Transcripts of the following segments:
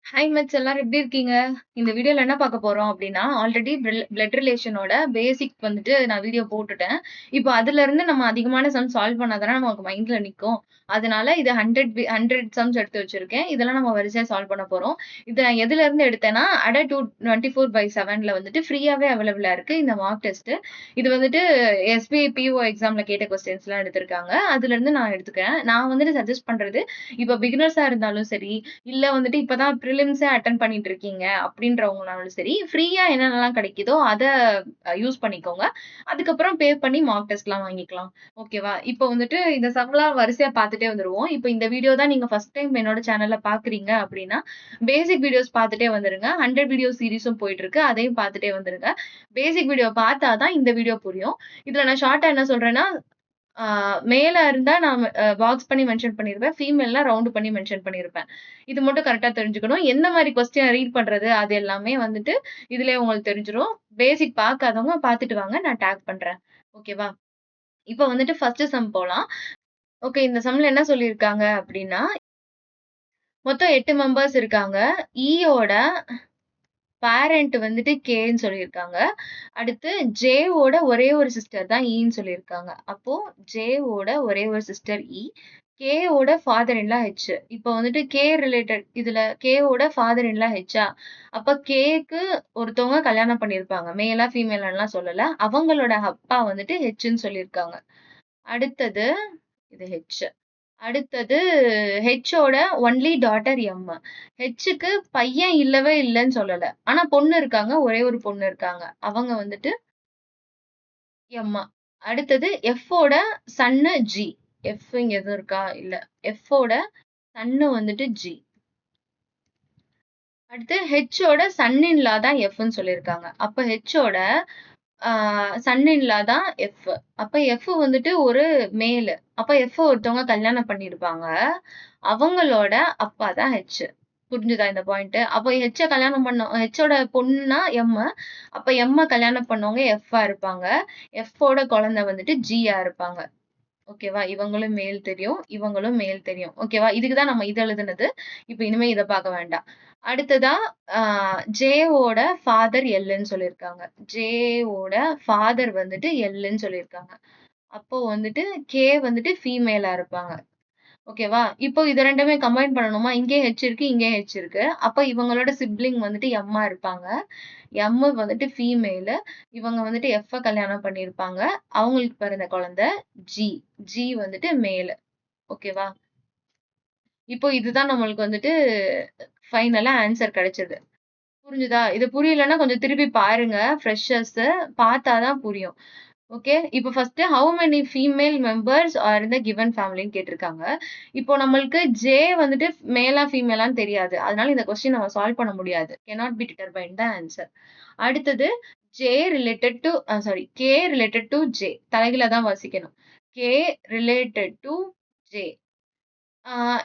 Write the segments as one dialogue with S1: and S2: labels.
S1: Hi much எல்லாரும் எப்படி இருக்கீங்க? இந்த வீடியோல என்ன பார்க்க போறோம் அப்படின்னா, ஆல்ரெடி பிளட் ரிலேஷனோட பேசிக் வந்துட்டு நான் வீடியோ போட்டுட்டேன். இப்போ அதுலருந்து நம்ம அதிகமான சம் சால்வ் பண்ணா தானே நமக்கு மைண்ட்ல நிக்கும். அதனால இது 100 சம்ஸ் எடுத்து வச்சிருக்கேன். இதெல்லாம் நம்ம வரிசையா சால்வ் பண்ண போறோம். இத நான் எதுலருந்து எடுத்தேன்னா, அட 24/7ல வந்துட்டு ஃப்ரீயாவே அவைலபிளா இருக்கு இந்த மார்க் டெஸ்ட். இது வந்துட்டு எஸ்பிஐ பிஓ எக்ஸாம்ல கேட்ட கொஸ்டின்ஸ்லாம் எடுத்திருக்காங்க. அதுலருந்து நான் எடுத்துக்கிறேன். நான் வந்துட்டு சஜெஸ்ட் பண்றது, இப்போ பிகினர்ஸா இருந்தாலும் சரி, இல்ல வந்துட்டு இப்பதான் பிரிலிம்ஸே அட்டெண்ட் பண்ணிட்டு இருக்கீங்க அப்படின்றவங்கனாலும் சரி, ஃப்ரீயா என்னென்னலாம் கிடைக்குதோ அத யூஸ் பண்ணிக்கோங்க. அதுக்கப்புறம் பே பண்ணி மார்க் டெஸ்ட்லாம் வாங்கிக்கலாம். ஓகேவா? இப்போ வந்துட்டு இந்த சம்லாம் வரிசையா பார்த்துட்டே வந்துருவோம். இப்போ இந்த வீடியோ தான் நீங்க ஃபர்ஸ்ட் டைம் என்னோட சேனல்ல பார்க்குறீங்க அப்படின்னா, பேசிக் வீடியோஸ் பார்த்துட்டே வந்துருங்க. 100 வீடியோ சீரிஸும் போயிட்டு இருக்கு. அதையும் பார்த்துட்டே வந்துருங்க. பேசிக் வீடியோ பார்த்தா தான் இந்த வீடியோ புரியும். இதுல நான் ஷார்ட்டா என்ன சொல்றேன்னா, ஆ மேல இருந்தா நான் பாக்ஸ் பண்ணி மென்ஷன் பண்ணிருப்பேன். ஃபீமேல்னா ரவுண்ட் பண்ணி மென்ஷன் பண்ணியிருப்பேன். இது மட்டும் கரெக்ட்டா தெரிஞ்சுக்கணும். எந்த மாரி கொஸ்டின் ரீட் பண்றது, அது எல்லாமே வந்துட்டு இதுலயே உங்களுக்கு தெரிஞ்சிரும். பேசிக் பார்க்காதவங்க பார்த்துட்டு வாங்க. நான் டேக் பண்றேன். ஓகேவா? இப்ப வந்துட்டு ஃபர்ஸ்ட் சம் போலாம். ஓகே. இந்த சம்ல என்ன சொல்லியிருக்காங்க அப்டின்னா, மொத்தம் 8 மெம்பர்ஸ் இருக்காங்க. ஈயோட பேரண்ட் வந்துட்டு கேன்னு சொல்லியிருக்காங்க. அடுத்து ஜேவோட ஒரே ஒரு சிஸ்டர் தான் ஈன்னு சொல்லியிருக்காங்க. அப்போ ஜேவோட ஒரே ஒரு சிஸ்டர் ஈ. கேவோட ஃபாதர் இன் லா ஹெச். இப்போ வந்துட்டு கே ரிலேட்டட் இதுல கேவோட ஃபாதர் இன் லா ஹெச்சா? அப்ப கேக்கு ஒருத்தவங்க கல்யாணம் பண்ணியிருப்பாங்க. மேலா, ஃபீமேலான்லாம் சொல்லல. அவங்களோட அப்பா வந்துட்டு ஹெச்ன்னு சொல்லியிருக்காங்க. அடுத்தது இது ஹெச். அடுத்தது ஹெச்சோட ஒன்லி டாட்டர் எம். ஹெச்சுக்கு பையன் இல்லவே இல்லன்னு சொல்லல. ஆனா பொண்ணு இருக்காங்க. ஒரே ஒரு பொண்ணு இருக்காங்க. அவங்க வந்துட்டு எம். அடுத்தது எஃப்போட சன்னு ஜி. எஃப் இங்க எதுவும் இருக்கா? இல்ல. எஃப்போட சன்னு வந்துட்டு ஜி. அடுத்து ஹெச்சோட சன் இன் லா தான் எஃப்ன்னு சொல்லியிருக்காங்க. அப்ப ஹெச்சோட சன் இன் லா தான் எஃப். அப்ப எஃப் வந்துட்டு ஒரு மேலு. அப்ப எஃப் ஒருத்தவங்க கல்யாணம் பண்ணியிருப்பாங்க. அவங்களோட அப்பா தான் ஹெச். புரிஞ்சுதா இந்த பாயிண்ட்? அப்ப ஹெச்சோட பொண்ணுனா எம். அப்ப எம்ம கல்யாணம் பண்ணவங்க எஃப்பா இருப்பாங்க. எஃப்போட குழந்தை வந்துட்டு ஜியா இருப்பாங்க. ஓகேவா? இவங்களும் மேல் தெரியும். இவங்களும் மேல் தெரியும். ஓகேவா? இதுக்கு தான் நம்ம இது எழுதுனது. இப்ப இனிமே இத பார்க்க வேண்டாம். அடுத்ததா ஆ ஜேவோட ஃபாதர் எல்ன்னு சொல்லியிருக்காங்க. ஜேவோட ஃபாதர் வந்துட்டு எல்ன்னு சொல்லியிருக்காங்க. அப்போ வந்துட்டு கே வந்துட்டு ஃபீமேலா இருப்பாங்க. ஓகேவா? இப்போ இது 2மே கம்பைன் பண்ணணுமா? இங்கே ஹெச் இருக்கு, இங்கே ஹெச் இருக்கு. அப்ப இவங்களோட சிப்லிங் வந்துட்டு எம்மா இருப்பாங்க. எம் வந்துட்டு ஃபீமேலு. இவங்க வந்துட்டு எஃப்ப கல்யாணம் பண்ணியிருப்பாங்க. அவங்களுக்கு பிறந்த குழந்தை ஜி. ஜி வந்துட்டு மேலு. ஓகேவா? இப்போ இதுதான் நம்மளுக்கு வந்துட்டு ஃபைனலா ஆன்சர் கிடைச்சது. புரிஞ்சுதா? இது புரியலன்னா கொஞ்சம் திருப்பி பாருங்க. ஃப்ரெஷர்ஸு பார்த்தா தான் புரியும். ஓகே. இப்போ first how many female members are in the given ஃபேமிலின்னு கேட்டிருக்காங்க. இப்போ நம்மளுக்கு ஜே வந்துட்டு மேலா, ஃபீமேலான்னு தெரியாது. அதனால இந்த கொஸ்டின் நம்ம சால்வ் பண்ண முடியாது. Cannot be determined the answer. அடுத்தது J related to K related to J. தலைகீழா தான் வாசிக்கணும். K related to J.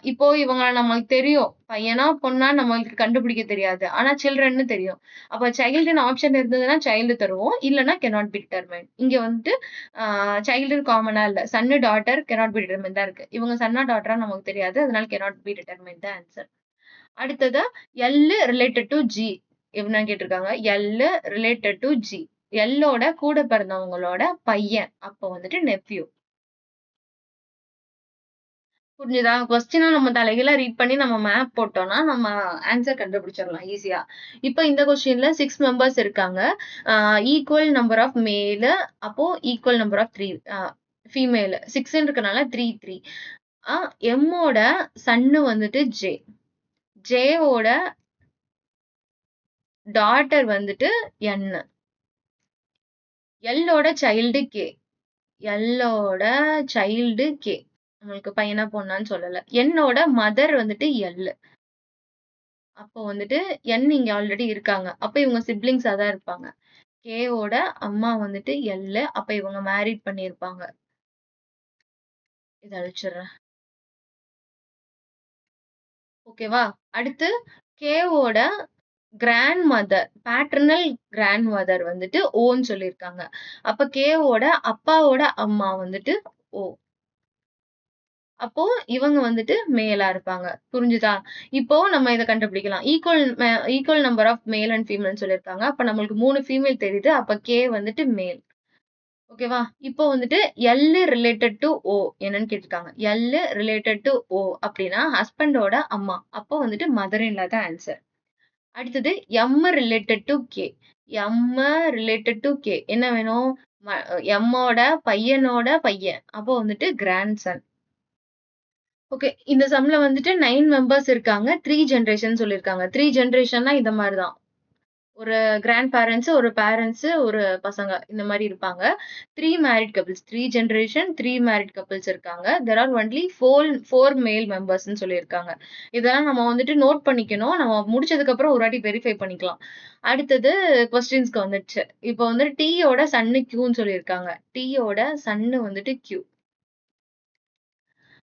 S1: இப்போ இவங்கள நம்மளுக்கு தெரியும். பையனா, பொண்ணா நம்மளுக்கு கண்டுபிடிக்க தெரியாது. ஆனா சில்ட்ரன்னு தெரியும். அப்ப சைல்டுன்னு ஆப்ஷன் இருந்ததுன்னா சைல்டு தருவோம். இல்லன்னா கேனாட் பி டிட்டர்மைன்ட். இங்க வந்துட்டு சைல்டு காமனா இல்ல. சன்னு, டாட்டர் கேனாட் பி டிட்டர்மைன்ட் தான் இருக்கு. இவங்க சன்னா, டாட்டரா நமக்கு தெரியாது. அதனால கேனாட் பி டிட்டர்மைன்ட் தான் ஆன்சர். அடுத்தது எல் ரிலேட்டட் டு ஜி. என்ன கேட்டிருக்காங்க? L related to G. எல்லோட கூட பிறந்தவங்களோட பையன். அப்போ வந்துட்டு நெப்யூ. புரிஞ்சுதா? கொஸ்டினும் நம்ம தலைகீழா ரீட் பண்ணி நம்ம மேப் போட்டோம்னா, நம்ம ஆன்சர் கண்டுபிடிச்சிடலாம் ஈஸியா. இப்ப இந்த கொஸ்டின்ல 6 மெம்பர்ஸ் இருக்காங்க. ஈக்குவல் நம்பர் ஆஃப் மேலு, அப்போ ஈக்குவல் நம்பர் ஆஃப் 3 ஃபீமேல். 6ன்னு இருக்கனால 3, 3. ஆ எம்மோட சன்னு வந்துட்டு ஜே. ஜேவோட டாட்டர் வந்துட்டு என். எல்லோட சைல்டு கே. எல்லோட சைல்டு கே. நம்மளுக்கு பையனா பொண்ணான்னு சொல்லல. என்னோட மதர் வந்துட்டு எல். அப்போ வந்துட்டு என் இங்க ஆல்ரெடி இருக்காங்க. அப்ப இவங்க சிப்லிங்ஸா தான் இருப்பாங்க. கேவோட அம்மா வந்துட்டு எல். அப்ப இவங்க மேரிட் பண்ணியிருப்பாங்க. இத அழிச்சிடுறேன். ஓகேவா? அடுத்து கேவோட grandmother, paternal grandmother வந்துட்டு ஓன்னு சொல்லியிருக்காங்க. அப்ப கேவோட அப்பாவோட அம்மா வந்துட்டு ஓ. அப்போ இவங்க வந்துட்டு மேலா இருப்பாங்க. புரிஞ்சுதா? இப்போ நம்ம இத கண்டுபிடிக்கலாம். Equal number of male and ஃபீமேல்ன்னு சொல்லியிருக்காங்க. அப்ப நம்மளுக்கு 3 ஃபீமேல் தெரியுது. அப்ப கே வந்துட்டு மேல். ஓகேவா? இப்போ வந்துட்டு எல் ரிலேட்டட் டூ ஓ என்னன்னு கேட்டிருக்காங்க. எல் ரிலேட்டட் டூ ஓ அப்படின்னா ஹஸ்பண்டோட அம்மா. அப்போ வந்துட்டு மதர் இன் லா தான் ஆன்சர். அடுத்தது M related to K. M related to K. என்ன வேணும்? எம்மோட பையனோட பையன். அப்போ வந்துட்டு கிராண்ட்சன். ஓகே. இந்த சம்ல வந்துட்டு 9 மெம்பர்ஸ் இருக்காங்க. 3 ஜெனரேஷன் சொல்லியிருக்காங்க. 3 ஜெனரேஷன்னா இந்த மாரி தான். ஒரு கிராண்ட் பேரண்ட்ஸ், ஒரு பேரண்ட்ஸ், ஒரு பசங்க இந்த மாரி இருப்பாங்க. 3 married couples. 3 generation, 3 married couples இருக்காங்க. தேர் ஆர் ஒன்லி 4 மேல் மெம்பர்ஸ்ன்னு சொல்லியிருக்காங்க. இதெல்லாம் நம்ம வந்துட்டு நோட் பண்ணிக்கணும். நம்ம முடிச்சதுக்கு அப்புறம் ஒரு வாட்டி வெரிஃபை பண்ணிக்கலாம். அடுத்தது கொஸ்டின்ஸ்க்கு வந்துருச்சு. இப்போ வந்து T யோட சன்னு Qன்னு சொல்லியிருக்காங்க. T யோட சன்னு வந்துட்டு Q.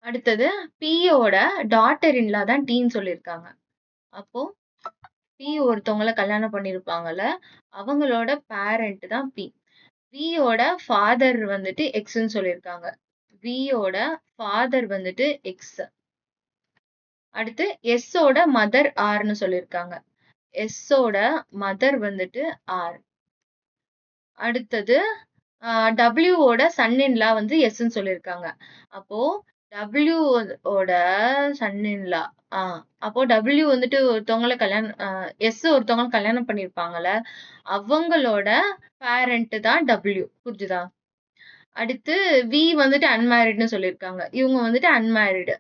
S1: அடுத்தது P யோட டாட்டர் இன் லா தான் Tன்னு சொல்லியிருக்காங்க. அப்போ P ஒருத்தவங்கள கல்யாணம் பண்ணியிருப்பாங்கல்ல, அவங்களோட பேரண்ட் தான் P. V யோட ஃபாதர் வந்துட்டு Xன்னு சொல்லியிருக்காங்க. V யோட ஃபாதர் வந்துட்டு X. அடுத்து S ஓட மதர் Rன்னு சொல்லியிருக்காங்க. S ஓட மதர் வந்துட்டு R. அடுத்தது W ஓட சன் இன் லா வந்து Sன்னு சொல்லியிருக்காங்க. அப்போ W ஓட சன் இன் லா அப்போ W வந்துட்டு ஒருத்தவங்கள S ஒருத்தவங்கள கல்யாணம் பண்ணியிருப்பாங்கல்ல, அவங்களோட பேரண்ட் தான் W. புரிஞ்சுதா? அடுத்து V வந்துட்டு அன்மேரிட்ன்னு சொல்லியிருக்காங்க. இவங்க வந்துட்டு அன்மேரிடு.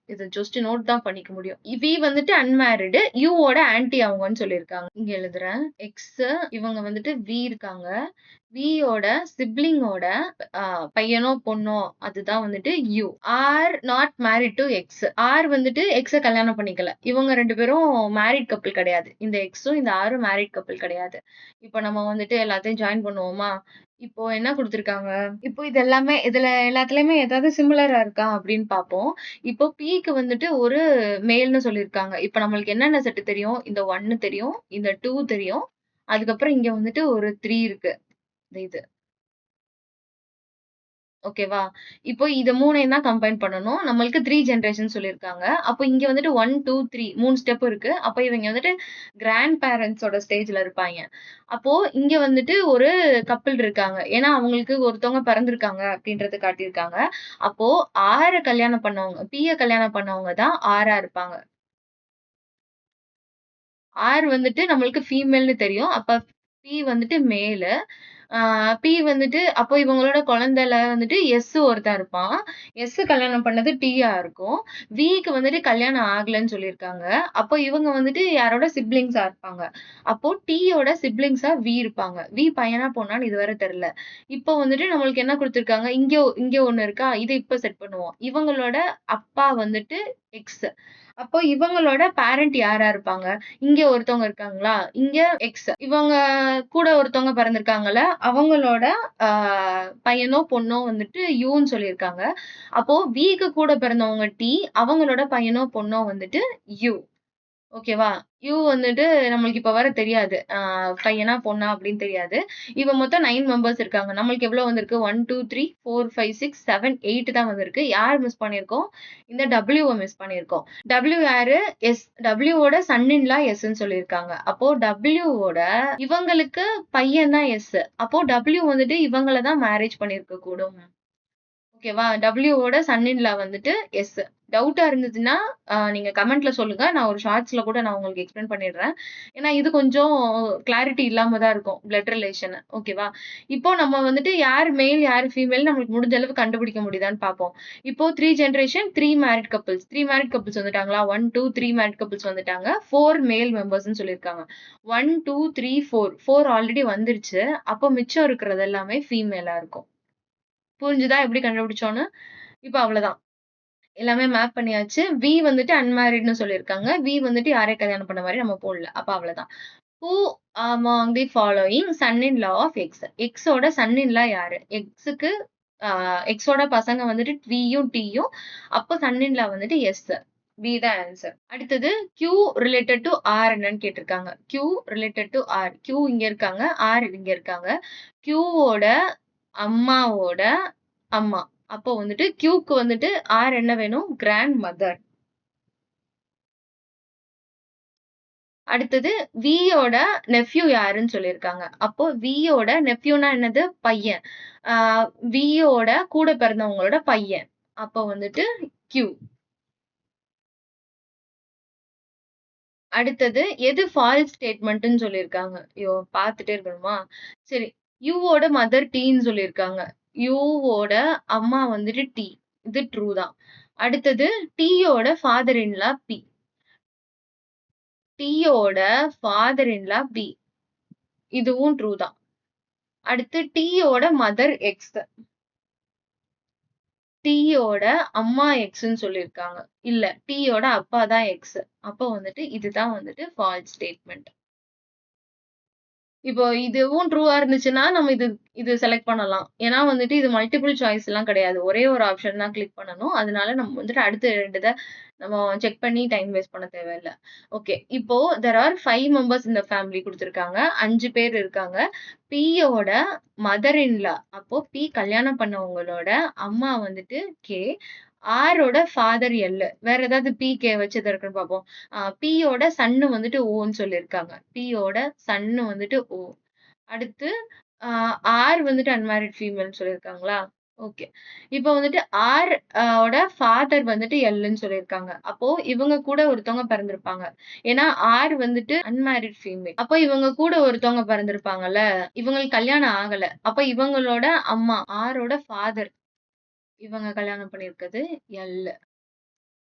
S1: இத ஜஸ்ட் நோட் தான் பண்ணிக்க முடியும். V வந்துட்டு அன்மேரிடு. U ஓட ஆன்டி அவங்கன்னு சொல்லியிருக்காங்க. இங்க எழுதுறேன். X இவங்க வந்துட்டு V இருக்காங்க. V யோட சிப்லிங்கோட பையனோ பொண்ணோ அதுதான் வந்துட்டு U. R not married to X. R வந்துட்டு X கல்யாணம் பண்ணிக்கல. இவங்க 2 பேரும் மேரிட் கப்பிள் கிடையாது. இந்த Xம் இந்த Rம் மேரிட் கப்பிள் கிடையாது. இப்போ நம்ம வந்துட்டு எல்லாத்தையும் ஜாயின் பண்ணுவோமா? இப்போ என்ன குடுத்துருக்காங்க? இப்போ இதுல எல்லாத்துலயுமே ஏதாவது சிமிலரா இருக்கா அப்படின்னு பார்ப்போம். இப்போ Pக்கு வந்துட்டு ஒரு மேல்ன்னு சொல்லியிருக்காங்க. இப்ப நம்மளுக்கு என்னென்ன செட் தெரியும்? இந்த 1 தெரியும். இந்த 2 தெரியும். அதுக்கப்புறம் இங்க வந்துட்டு ஒரு 3 இருக்கு. இது. ஓகேவா? இப்போ இத 3யும் தான் கம்பைன் பண்ணணும். நம்மளுக்கு 3 ஜெனரேஷன் சொல்லியிருக்காங்க. அப்போ இங்க வந்துட்டு 1, 2, 3 3 ஸ்டெப் இருக்கு. அப்போ இவங்க வந்துட்டு கிராண்ட் பேரண்ட்ஸோட ஸ்டேஜ்ல இருப்பாய்ங்க. அப்போ இங்க வந்துட்டு ஒரு கப்பிள் இருக்காங்க. ஏன்னா அவங்களுக்கு ஒருத்தவங்க பிறந்திருக்காங்க அப்படின்றத காட்டியிருக்காங்க. அப்போ Pய கல்யாணம் பண்ணவங்க தான் ஆரா இருப்பாங்க. ஆர் வந்துட்டு நம்மளுக்கு ஃபீமேல்ன்னு தெரியும். அப்ப P வந்துட்டு மேலு. P வந்துட்டு அப்போ இவங்களோட குழந்தைல வந்துட்டு ஒருத்தன் இருப்பான். கல்யாணம் பண்ணது Tயா இருக்கும். Vக்கு வந்துட்டு கல்யாணம் ஆகலன்னு சொல்லியிருக்காங்க. அப்போ இவங்க வந்துட்டு யாரோட சிப்லிங்ஸா இருப்பாங்க. அப்போ Tயோட சிப்லிங்ஸா V இருப்பாங்க. V பையனா பொண்ணான்னு இதுவரை தெரியல. இப்போ வந்துட்டு நம்மளுக்கு என்ன குடுத்துருக்காங்க, இங்க ஒண்ணு இருக்கா? இத இப்ப செட் பண்ணுவோம். இவங்களோட அப்பா வந்துட்டு X. அப்போ இவங்களோட பேரண்ட் யாரா இருப்பாங்க? இங்க ஒருத்தவங்க இருக்காங்களா? இங்க X. இவங்க கூட ஒருத்தவங்க பிறந்திருக்காங்கல்ல, அவங்களோட ஆ பையனோ, பொண்ணோ வந்துட்டு Uன்னு சொல்லியிருக்காங்க. அப்போ Vக்கு கூட பிறந்தவங்க T. அவங்களோட பையனோ, பொண்ணோ வந்துட்டு U. ஓகேவா? வந்துட்டு நம்மளுக்கு இப்ப வர தெரியாது. பையனா, பொண்ணா அப்படின்னு தெரியாது. இப்ப மொத்தம் 9 மெம்பர்ஸ் இருக்காங்க. நம்மளுக்கு எவ்வளவு வந்திருக்கு? 1, 2, 3, 4, 5, 6, 7, 8 தான் வந்திருக்கு. யார் மிஸ் பண்ணியிருக்கோம்? இந்த Wவ மிஸ் பண்ணியிருக்கோம். W யாரு? W ஓட சன் இன் லா Sன்னு சொல்லியிருக்காங்க. அப்போ W ஓட இவங்களுக்கு பையன் தான் S. அப்போ W வந்துட்டு இவங்கள தான் மேரேஜ் பண்ணியிருக்க கூடும். ஓகேவா? W ஓட சன் இன் லா வந்துட்டு எஸ். டவுட்டா இருந்ததுன்னா, நீங்க கமெண்ட்ல சொல்லுங்க. நான் ஒரு ஷார்ட்ஸ்ல கூட நான் உங்களுக்கு எக்ஸ்பிளைன் பண்ணிடுறேன். ஏன்னா இது கொஞ்சம் கிளாரிட்டி இல்லாம தான் இருக்கும். Blood relation. ஓகேவா? இப்போ நம்ம வந்துட்டு யார் மேல், யார் ஃபீமேல் நம்மளுக்கு முடிஞ்ச அளவு கண்டுபிடிக்க முடியுதான்னு பார்ப்போம். இப்போ 3 generation, 3 married couples. 3 married couples வந்துட்டாங்களா? 1, 2, 3 மேரிட் கப்பிள்ஸ் வந்துட்டாங்க. 4 மேல் மெம்பர்ஸ்ன்னு சொல்லியிருக்காங்க. 1, 2, 3, 4. 4 ஆல்ரெடி வந்துருச்சு. அப்போ மிச்சம் இருக்கிறது எல்லாமே ஃபீமேலா இருக்கும். புரிஞ்சுதா எப்படி கண்டுபிடிச்சோன்னு? இப்ப அவ்வளதான். எல்லாமே மேப் பண்ணியாச்சு. வந்துட்டு அன்மேரிட்ன்னு சொல்லியிருக்காங்க. வந்துட்டு யாரையும் கல்யாணம் பண்ண மாரி நம்ம போடல. அப்ப அவ்வளதான். Who among the following son in law of X. எக்ஸோட சன் இன் லா யாரு? எக்ஸுக்கு எக்ஸோட பசங்க வந்துட்டு வியும், டியும். அப்போ சன் இன் லா வந்துட்டு எஸ். பி தான் ஆன்சர். அடுத்தது Q ரிலேட்டட் டு R என்னன்னு கேட்டிருக்காங்க. Q related to R. Q இங்க இருக்காங்க. R இங்க இருக்காங்க. Qவோட அம்மாவோட அம்மா. அப்போ வந்துட்டு Qக்கு வந்துட்டு R என்ன வேணும்? Grand mother. அடுத்தது வியோட நெஃப்யூ யாருன்னு சொல்லியிருக்காங்க. அப்போ வியோட நெஃப்யூனா என்னது? பையன். வியோட கூட பிறந்தவங்களோட பையன். அப்போ வந்துட்டு Q. அடுத்தது எது ஃபால்ஸ் ஸ்டேட்மெண்ட்ன்னு சொல்லியிருக்காங்க. ஐயோ! பார்த்துட்டே இருக்கணுமா? சரி. யூவோட மதர் டீன்னு சொல்லியிருக்காங்க. யூவோட அம்மா வந்துட்டு டி. இது ட்ரூ தான். அடுத்தது டீயோட ஃபாதர் இன் லா பி. டீயோட ஃபாதர் இன் லா பி. இதுவும் ட்ரூ தான். அடுத்து டீயோட மதர் எக்ஸ். டீயோட அம்மா எக்ஸ்ன்னு சொல்லியிருக்காங்க. இல்ல. டீயோட அப்பா தான் எக்ஸ். அப்போ வந்துட்டு இதுதான் வந்துட்டு ஃபால்ஸ் ஸ்டேட்மெண்ட். இப்போ இதுவும் ட்ரூவா இருந்துச்சுன்னா, நம்ம இது செலக்ட் பண்ணலாம். ஏன்னா வந்துட்டு இது மல்டிபிள் சாய்ஸ்லாம் கிடையாது. ஒரே ஒரு ஆப்ஷன் தான் கிளிக் பண்ணணும். அதனால நம்ம வந்துட்டு அடுத்த 2 இத நம்ம செக் பண்ணி டைம் வேஸ்ட் பண்ண தேவையில்ல. ஓகே. இப்போ there are 5 members in the family குடுத்துருக்காங்க. 5 பேர் இருக்காங்க. பியோட மதர் இன் லா. அப்போ பி கல்யாணம் பண்ணவங்களோட அம்மா வந்துட்டு கே. ஆரோட ஃபாதர் எல். வேற ஏதாவது பி, கே வச்சு எது இருக்குன்னு பார்ப்போம். பியோட சன்னு வந்துட்டு ஓன்னு சொல்லியிருக்காங்க. பியோட சன்னு வந்துட்டு ஓ. அடுத்து அ ஆர் வந்துட்டு அன்மேரிட் ஃபீமேல்ன்னு சொல்லியிருக்காங்களா? ஓகே. இப்போ வந்துட்டு ஆர் ஓட ஃபாதர் வந்துட்டு எல்ன்னு சொல்லியிருக்காங்க. அப்போ இவங்க கூட ஒருத்தவங்க பிறந்திருப்பாங்க. ஏன்னா ஆர் வந்துட்டு அன்மேரிட் ஃபீமேல். அப்போ இவங்க கூட ஒருத்தவங்க பிறந்திருப்பாங்கல்ல. இவங்களுக்கு கல்யாணம் ஆகல. அப்ப இவங்களோட அம்மா ஆரோட ஃபாதர் இவங்க கல்யாணம் பண்ணியிருக்கிறது எல்.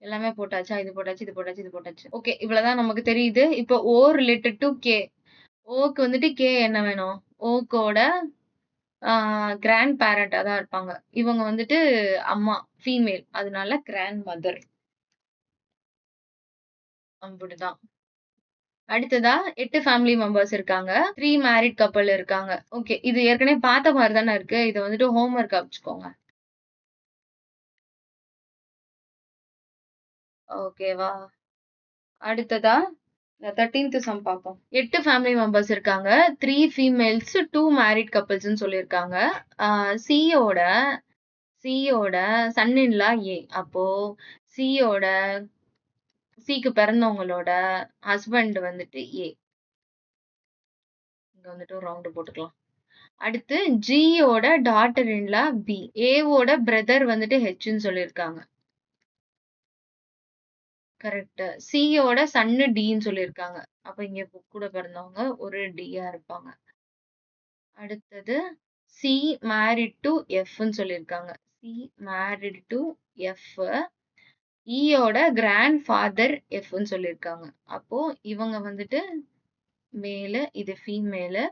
S1: எல்லாமே போட்டாச்சா? இது போட்டாச்சு, இது போட்டாச்சு, இது போட்டாச்சு. ஓகே. இவ்வளவுதான் நமக்கு தெரியுது. இப்போ ஓ ரிலேட்டட் டூ கே. ஓக்கு வந்துட்டு கே என்ன வேணும்? ஓக்கோட கிராண்ட் பேரண்டா தான் இருப்பாங்க. இவங்க வந்துட்டு அம்மா ஃபீமேல். அதனால கிராண்ட் மதர். அப்படிதான். அடுத்ததா 8 ஃபேமிலி மெம்பர்ஸ் இருக்காங்க. 3 மேரிட் கப்பிள் இருக்காங்க. ஓகே. இது ஏற்கனவே பார்த்த மாரி தானே இருக்கு. இத வந்துட்டு ஹோம் ஒர்க்கா வச்சுக்கோங்க. ஓகேவா? அடுத்ததா 13த் சம் பார்ப்போம். 8 ஃபேமிலி மெம்பர்ஸ் இருக்காங்க. 3 ஃபீமேல்ஸ், 2 மேரிட் கப்பிள்ஸ்ன்னு சொல்லியிருக்காங்க. ஆ சியோட சியோட சன் இன் லா ஏ. அப்போ சியோட சிக்கு பிறந்தவங்களோட ஹஸ்பண்ட் வந்துட்டு ஏ. இங்க வந்துட்டு ஒரு ரவுண்ட் போட்டுக்கலாம். அடுத்து ஜியோட டாட்டர் இன் லா பி. ஏவோட பிரதர் வந்துட்டு ஹெச்ன்னு சொல்லியிருக்காங்க. கரெக்ட். சியோட சன்னு டின்னு சொல்லியிருக்காங்க. அப்ப இங்க கூட பிறந்தவங்க ஒரு டியா இருப்பாங்க. அடுத்தது சி மேரிட் டு எஃப்ன்னு சொல்லியிருக்காங்க. C married to F. ஈயோட கிராண்ட் ஃபாதர் எஃப்ன்னு சொல்லியிருக்காங்க. அப்போ இவங்க வந்துட்டு மேலு, இது ஃபீமேலு.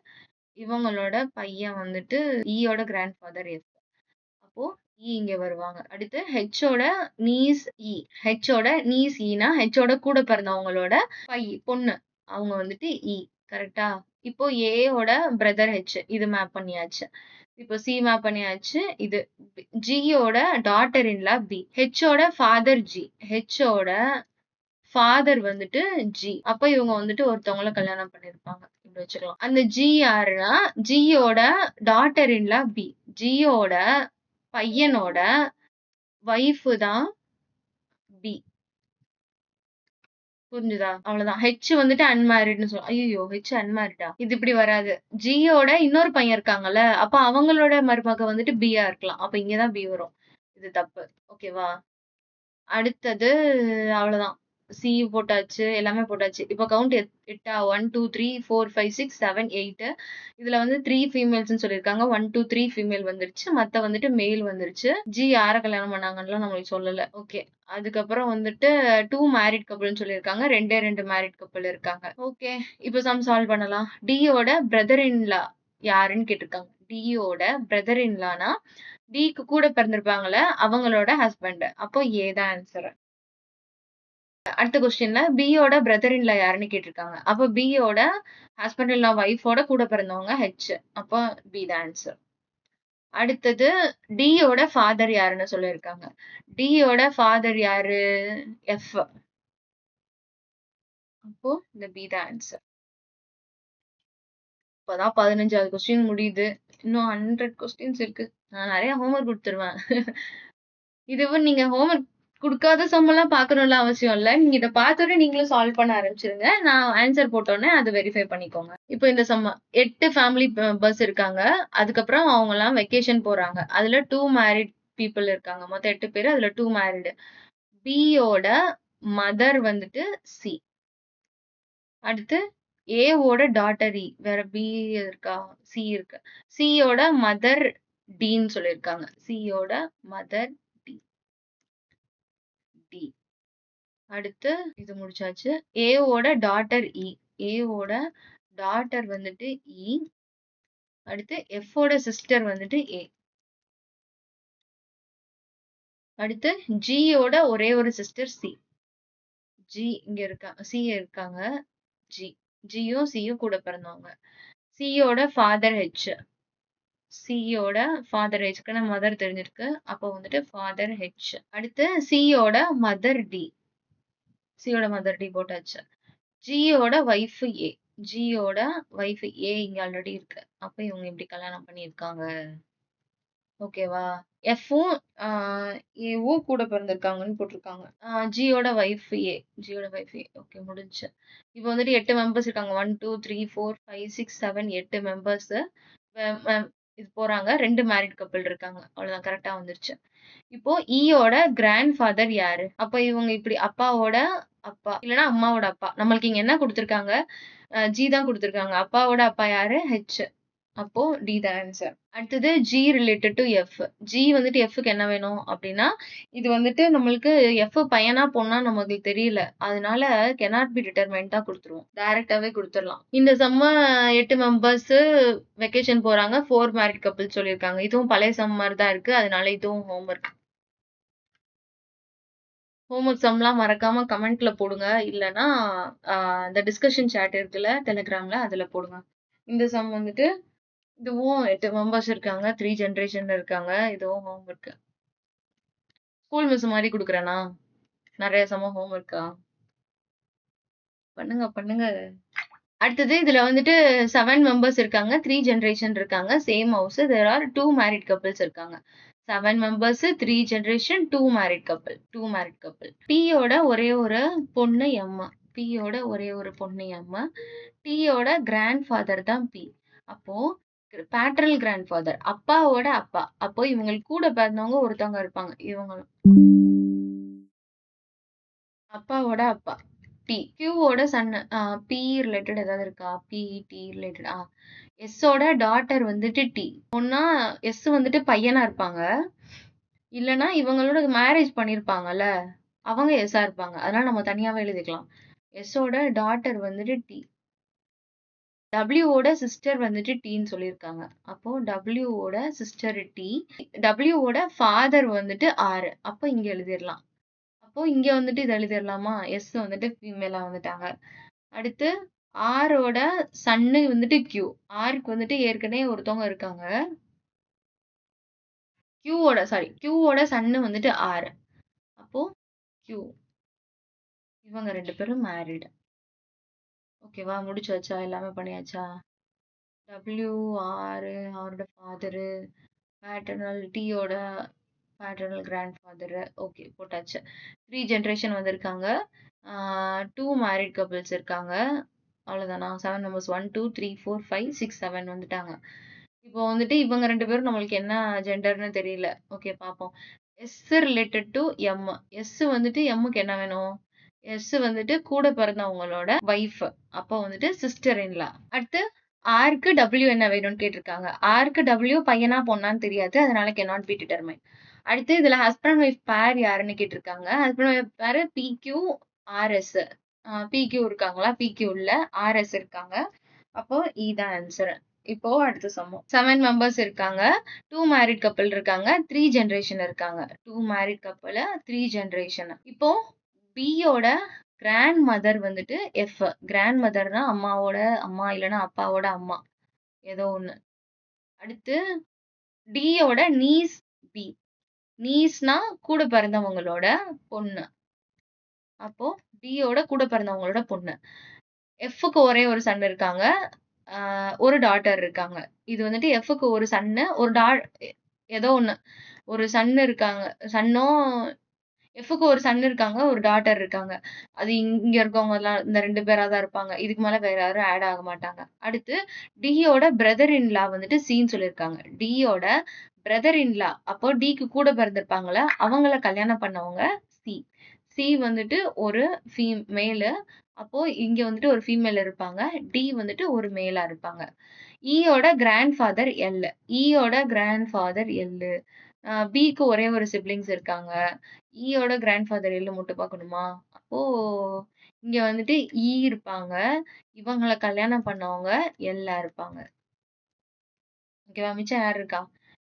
S1: இவங்களோட பையன் வந்துட்டு ஈயோட கிராண்ட் ஃபாதர் எஃப். அப்போ இங்க வருவாங்க. அடுத்து ஹெச்சோட நீஸ் இ. ஹெச்சோட நீஸ் ஈனா ஹெச்சோட கூட பிறந்தவங்களோட பொண்ணு. அவங்க வந்துட்டு இ. கரெக்ட்டா? இப்போ ஏயோட பிரதர் ஹெச். இது மேப் பண்ணியாச்சு. இப்போ சி மேப் பண்ணியாச்சு. இது ஜியோட டாட்டர் இன் லா பி. ஹெச்சோட ஃபாதர் ஜி. ஹெச்சோட ஃபாதர் வந்துட்டு ஜி. அப்ப இவங்க வந்துட்டு ஒருத்தவங்கள கல்யாணம் பண்ணியிருப்பாங்க. இப்படி வச்சுக்கலாம். அந்த ஜி யாருன்னா, ஜியோட டாட்டர் இன் லா பி. ஜியோட பையனோட வைஃப் தான் பி. புரிஞ்சுதா? அவ்வளவுதான். ஹெச் வந்துட்டு அன்மேரிட்ன்னு ஐயய்யோ! ஹெச் அன்மேரிடா? இது இப்படி வராது. ஜியோட இன்னொரு பையன் இருக்காங்கல்ல, அப்ப அவங்களோட மருமக வந்துட்டு பியா இருக்கலாம். அப்ப இங்க தான் பி வரும். இது தப்பு. ஓகேவா? அடுத்தது அவ்வளவுதான். சி போட்டாச்சு. எல்லாமே போட்டாச்சு. இப்ப கவுண்ட் 8ஆ? 1, 2, 3, 4, 5, 6, 7, 8. இதுல வந்து 3 ஃபீமேல்ஸ்ன்னு சொல்லியிருக்காங்க. 1, 2, 3 ஃபீமேல் வந்துருச்சு. மத்த வந்துட்டு மேல் வந்துருச்சு. ஜி யார கல்யாணம் பண்ணாங்கன்னுலாம் நம்மளுக்கு சொல்லல. ஓகே. அதுக்கப்புறம் வந்துட்டு 2 மேரிட் கப்புள்ன்னு சொல்லியிருக்காங்க. 2 மேரிட் கப்புள் இருக்காங்க. ஓகே. இப்ப சம் சால்வ் பண்ணலாம். டியோட பிரதர் இன் லா யாருன்னு கேட்டிருக்காங்க. டியோட பிரதர் இன் லானா டிக்கு கூட பிறந்திருப்பாங்கல்ல, அவங்களோட ஹஸ்பண்ட். அப்போ ஏ தான் ஆன்சர். அடுத்த கொஸ்டின்ல பியோட பிரதர் இன் லா யாருன்னு கேட்டிருக்காங்க. அப்போ பியோட ஹஸ்பண்ட் இன் லா வைஃபோட கூட பிறந்தவங்க ஹெச். அப்போ பி தான் ஆன்சர். அடுத்தது டியோட ஃபாதர் யாருன்னு சொல்லியிருக்காங்க. டியோட ஃபாதர் யாரு? எஃப். அப்போ இந்த பி தான் ஆன்சர். இப்பதான் 15வது கொஸ்டின் முடியுது. இன்னும் 100 கொஸ்டின்ஸ் இருக்கு. நான் நெறைய ஹோம்வொர்க் குடுத்துருவேன். இதுவும் நீங்க ஹோம்வொர்க் குடுக்காத சம் எல்லாம் பார்க்கணும்லாம் அவசியம் இல்ல. நீங்க இத பார்த்தோனே நீங்களும் சால்வ் பண்ண ஆரம்பிச்சுருங்க. நான் ஆன்ஸர் போட்டோனே அது வெரிஃபை பண்ணிக்கோங்க. இப்போ இந்த சம் 8 ஃபேமிலி மெம்பர்ஸ் இருக்காங்க. அதுக்கப்புறம் அவங்கலாம் வெக்கேஷன் போறாங்க. அதுல 2 மேரிட் பீப்பிள் இருக்காங்க. மொத்தம் 8 பேரு. அதுல 2 மேரிடு. பியோட மதர் வந்துட்டு சி. அடுத்து ஏவோட டாட்டர் இ. வேற பி இருக்கா? சி இருக்கு. சியோட மதர் டின்னு சொல்லியிருக்காங்க. சியோட மதர் டி. டி. அடுத்து இது முடிச்சாச்சு. ஏவோட டாட்டர் இ. ஏவோட டாட்டர் வந்துட்டு இ. அடுத்து எஃபோட சிஸ்டர் வந்துட்டு ஏ. அடுத்து ஜியோட ஒரே ஒரு சிஸ்டர் சி. ஜி இங்க சி இருக்காங்க. ஜி. ஜியும் சியும் கூட பிறந்தவங்க. சியோட ஃபாதர் ஹெச். சியோட ஃபாதர் ஹெச்க்கு நம்ம மதர் தெரிஞ்சிருக்கு. அப்போ வந்துட்டு ஃபாதர் ஹெச். அடுத்து சியோட மதர் டி. சியோட மதர் டி போட்டாச்சு. ஜியோட ஒய்ஃப் ஏ. ஜியோட ஒய்ஃப் ஏ இங்க ஆல்ரெடி இருக்கு. அப்ப இவங்க இப்படி கல்யாணம் பண்ணியிருக்காங்க. ஓகேவா? எஃப்பும் ஏவும் கூட பிறந்திருக்காங்கன்னு போட்டிருக்காங்க. ஜியோட ஒய்ஃப் ஏ. ஜியோட ஒய்ஃப் ஏ. ஓகே முடிஞ்சுச்சு. இப்போ வந்துட்டு 8 மெம்பர்ஸ் இருக்காங்க. 1, 2, 3, 4, 5, 6, 7, 8 மெம்பர்ஸ். இது போறாங்க. 2 மேரிட் கப்பிள் இருக்காங்க. அவ்வளவுதான் கரெக்டா வந்துருச்சு. இப்போ ஈயோட கிராண்ட் ஃபாதர் யாரு? அப்ப இவங்க இப்படி அப்பாவோட அப்பா இல்லன்னா அம்மாவோட அப்பா. நம்மளுக்கு இங்க என்ன குடுத்திருக்காங்க? ஜி தான் குடுத்திருக்காங்க. அப்பாவோட அப்பா யாரு? ஹெச். அப்போ டி தான் ஆன்சர். அடுத்தது G related to F. G வந்துட்டு எஃப்க்கு என்ன வேணும் அப்படின்னா, இது வந்துட்டு நம்மளுக்கு எஃப் பையனா பொண்ணா நமக்கு தெரியல. அதனால cannot be determined தான் குடுத்துருவோம். டைரக்டாவே குடுத்துடலாம். இந்த சம்ம 8 மெம்பர்ஸ் வெக்கேஷன் போறாங்க. 4 மேரிட் கப்பிள்ஸ் சொல்லியிருக்காங்க. இதுவும் பழைய சம் மாதிரி தான் இருக்கு. அதனால இதுவும் ஹோம்வொர்க். ஹோம்வொர்க் சம்லாம் மறக்காம கமெண்ட்ல போடுங்க. இல்லன்னா இந்த டிஸ்கஷன் சாட் இருக்குல்ல டெலிகிராம்ல அதுல போடுங்க. இந்த சம் வந்துட்டு இதுவும் 8 மெம்பர்ஸ் இருக்காங்க. 3 ஜெனரேஷன்ல இருக்காங்க. இதுவும் ஹோம்வொர்க். ஸ்கூல் மிஸ் மாதிரி குடுக்குறேனா? நிறைய சம ஹோம்வொர்க்கா? பண்ணுங்க பண்ணுங்க. அடுத்தது இதுல வந்துட்டு 7 மெம்பர்ஸ் இருக்காங்க. 3 ஜெனரேஷன் இருக்காங்க. Same house. There are 2 married couples இருக்காங்க. 7 members, 3 generation, 2 married couple. 2 married couple. பியோட ஒரே ஒரு பொண்ணு எம். பியோட ஒரே ஒரு பொண்ணு எம். டியோட கிராண்ட் ஃபாதர் தான் பி. அப்போ பேட்டரல் கிராண்ட் ஃபாதர் அப்பாவோட அப்பா. அப்போ இவங்களுக்கு கூட பிறந்தவங்க ஒருத்தவங்க இருப்பாங்க. இவங்களும் அப்பாவோட அப்பா டி. கியூவோட சன். பி ரிலேட்டட் ஏதாவது இருக்கா? B D related. எஸ்ஸோட டாட்டர் வந்துட்டு டி. ஒன்னா எஸ் வந்துட்டு பையனா இருப்பாங்க. இல்லனா இவங்களோட மேரேஜ் பண்ணிருப்பாங்கல்ல, அவங்க எஸ்ஸா இருப்பாங்க. அதனால நம்ம தனியாவே எழுதிக்கலாம். எஸ்ஸோட டாட்டர் வந்துட்டு டி. டபிள்யூவோட சிஸ்டர் வந்துட்டு டீன்னு சொல்லியிருக்காங்க. அப்போ டபிள்யூவோட சிஸ்டர் டி. டபிள்யூவோட ஃபாதர் வந்துட்டு ஆர். அப்போ இங்க எழுதிடலாம். அப்போ இங்க வந்துட்டு இதை எழுதிடலாமா? எஸ் வந்துட்டு ஃபீமேலா வந்துட்டாங்க. அடுத்து ஆரோட சன்னு வந்துட்டு கியூ. ஆருக்கு வந்துட்டு ஏற்கனவே ஒருத்தவங்க இருக்காங்க. கியூவோட சன்னு வந்துட்டு ஆர். அப்போ கியூ. இவங்க 2 பேரும் மேரிடு. ஓகேவா? முடிச்சாச்சா? எல்லாமே பண்ணியாச்சா? டபிள்யூ ஆர் அவரோட ஃபாதரு பேட்டர்னல் டீயோட பேட்டர்னல் கிராண்ட் ஃபாதரு. ஓகே போட்டாச்சு. 3 ஜென்ரேஷன் வந்திருக்காங்க. 2 மேரிட் கப்பிள்ஸ் இருக்காங்க. அவ்வளோதானா? 7 மெம்பர்ஸ் 1, 2, 3, 4, 5, 6, 7 வந்துட்டாங்க. இப்போ வந்துட்டு இவங்க 2 பேரும் நம்மளுக்கு என்ன ஜெண்டர்னு தெரியல. ஓகே பார்ப்போம். S related to M. S வந்துட்டு எம்முக்கு என்ன வேணும்? எஸ் வந்துட்டு கூட பிறந்தவங்களோட வைஃப். அப்போ வந்துட்டு சிஸ்டர் இன்லா. அடுத்து ஆருக்கு டபிள்யூ என்ன வேணும்னு கேட்டிருக்காங்க. ஆருக்கு டபிள்யூ பையனா பொண்ணான்னு தெரியாது. அதனால cannot be determined. அடுத்து இதுல ஹஸ்பண்ட் ஒய்ஃப் பேர் யாருன்னு கேட்டிருக்காங்க. ஹஸ்பண்ட் ஒய்ஃப் பேர் பிக்யூ ஆர்எஸ். பிக்யூ இருக்காங்களா? பிக்யூ இல்ல ஆர்எஸ் இருக்காங்க. அப்போ இதான் ஆன்சர். இப்போ அடுத்த சம்மம். 7 மெம்பர்ஸ் இருக்காங்க. 2 மேரிட் கப்பிள் இருக்காங்க. 3 ஜெனரேஷன் இருக்காங்க. 2 மேரிட் கப்பிள் 3 ஜெனரேஷன். இப்போ பியோட கிராண்ட் மதர் வந்துட்டு எஃப். கிராண்ட் மதர்னா அம்மாவோட அம்மா இல்லைன்னா அப்பாவோட அம்மா ஏதோ ஒண்ணு. அடுத்து டியோட நீஸ் பி. நீஸ்னா கூட பிறந்தவங்களோட பொண்ணு. அப்போ டியோட கூட பிறந்தவங்களோட பொண்ணு. எஃப்க்கு ஒரே ஒரு சன் இருக்காங்க. ஒரு டாட்டர் இருக்காங்க. இது வந்துட்டு எஃப்க்கு ஒரு சன்னு, ஏதோ ஒண்ணு. ஒரு சன் இருக்காங்க. சன்னோ எஃப்க்கு ஒரு சன் இருக்காங்க. ஒரு டாட்டர் இருக்காங்க. அது இங்க இருக்கவங்கலாம் இந்த 2 பேரா தான் இருப்பாங்க. இதுக்கு மேல வேற யாரும் ஆட் ஆக மாட்டாங்க. அடுத்து டியோட பிரதர் இன் லா வந்துட்டு சின்னு சொல்லியிருக்காங்க. டியோட பிரதர் இன் லா அப்போ டிக்கு கூட பிறந்திருப்பாங்கல்ல, அவங்கள கல்யாணம் பண்ணவங்க சி. சி வந்துட்டு ஒரு மேலு. அப்போ இங்க வந்துட்டு ஒரு ஃபீமேல் இருப்பாங்க. டி வந்துட்டு ஒரு மேலா இருப்பாங்க. ஈயோட கிராண்ட் ஃபாதர் எல். ஈயோட கிராண்ட் ஃபாதர் எல். பிக்கு ஒரே ஒரு சிப்லிங்ஸ் இருக்காங்க. ஈயோட கிராண்ட் ஃபாதர் எல் மட்டும் பார்க்கணுமா? அப்போ இங்க வந்துட்டு ஈ இருப்பாங்க. இவங்கள கல்யாணம் பண்ணவங்க எல்லா இருப்பாங்க. ஓகேவா? மிச்சம் யார் இருக்கா?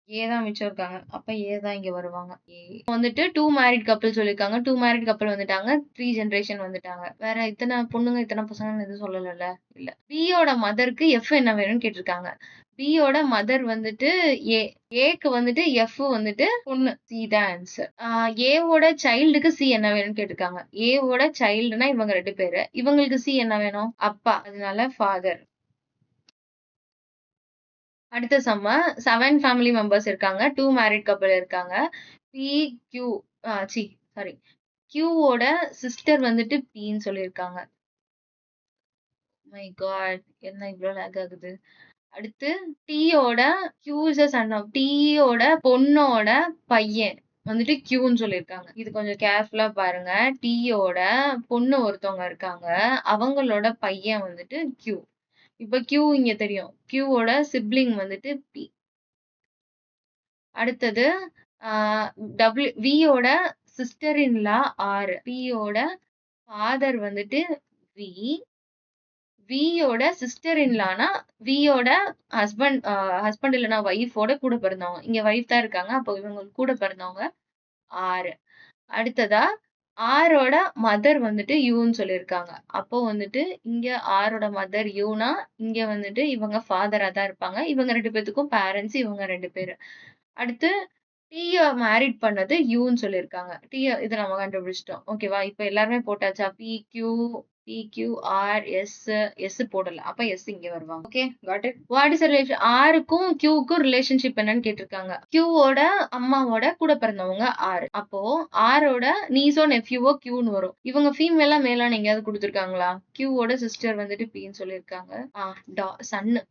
S1: ஏ தான் மிச்சம் இருக்காங்க. அப்ப ஏ தான் இங்க வருவாங்க. ஏ வந்துட்டு 2 மேரிட் கப்பிள் சொல்லியிருக்காங்க. 2 மேரிட் கப்பிள் வந்துட்டாங்க. 3 ஜெனரேஷன் வந்துட்டாங்க. வேற இத்தனை பொண்ணுங்க, இத்தனை பசங்கன்னு எதுவும் சொல்லலல்ல? இல்ல. பியோட மதருக்கு எஃப் என்ன வேணும்னு கேட்டிருக்காங்க. பியோட மதர் வந்துட்டு ஏ. ஏக்கு வந்துட்டு எஃப் வந்துட்டு பொண்ணு. சி தான் ஆன்சர். ஏவோட சைல்டுக்கு சி என்ன வேணும்னு கேட்டிருக்காங்க. ஏவோட சைல்டுனா இவங்க 2 பேரு. இவங்களுக்கு சி என்ன வேணும்? அப்பா. அதனால ஃபாதர். அடுத்த சம்ம 7 ஃபேமிலி மெம்பர்ஸ் இருக்காங்க. 2 மேரிட் கப்பிள் இருக்காங்க. B, Q C sorry. கியூவோட சிஸ்டர் வந்துட்டு பின்னு சொல்லியிருக்காங்க. My god! என்ன இவ்ளோ லேக் ஆகுது? அடுத்து டீயோட Q is a son of டீயோட பொண்ணோட பையன் வந்துட்டு கியூன்னு சொல்லியிருக்காங்க. இது கொஞ்சம் கேர்ஃபுல்லா பாருங்க. டீயோட பொண்ணு ஒருத்தவங்க இருக்காங்க. அவங்களோட பையன் வந்துட்டு கியூ. இப்ப கியூ இங்க தெரியும். கியூவோட சிப்லிங் வந்துட்டு பி. அடுத்தது வியோட சிஸ்டர் இன் லா ஆர். பியோட ஃபாதர் வந்துட்டு we. வியோட sister in Lana வியோட husband இல்லைன்னா ஒய்ஃபோட கூட பிறந்தவங்க. இங்க ஒய்ஃப் தான் இருக்காங்க. அப்போ இவங்க கூட பிறந்தவங்க ஆறு. அடுத்ததா ஆரோட மதர் வந்துட்டு யூன்னு சொல்லியிருக்காங்க. அப்போ வந்துட்டு இங்க ஆரோட மதர் யூனா இங்க வந்துட்டு இவங்க ஃபாதரா தான் இருப்பாங்க. இவங்க 2 பேத்துக்கும் பேரண்ட்ஸ் இவங்க 2 பேரு. அடுத்து டீய மேரிட் பண்ணது யூன்னு சொல்லியிருக்காங்க. இத நம்ம கண்டுபிடிச்சிட்டோம். ஓகேவா? இப்ப எல்லாருமே போட்டாச்சா? ஆர், எஸ் போடல. அப்ப எஸ் இங்க வருவாங்க. Okay, got it. What is relation? ஆருக்கும் கியூக்கும் ரிலேஷன்ஷிப் என்னன்னு கேட்டிருக்காங்க. கியூவோட அம்மாவோட கூட பிறந்தவங்க ஆர். அப்போ ஆரோட நீசோ நெஃப்யூவோ கியூன்னு வரும். இவங்க ஃபீமேலா மேலான்னு எங்கேயாவது கொடுத்துருக்காங்களா? கியூவோட சிஸ்டர் வந்துட்டு பின்னு சொல்லியிருக்காங்க. சன்னு.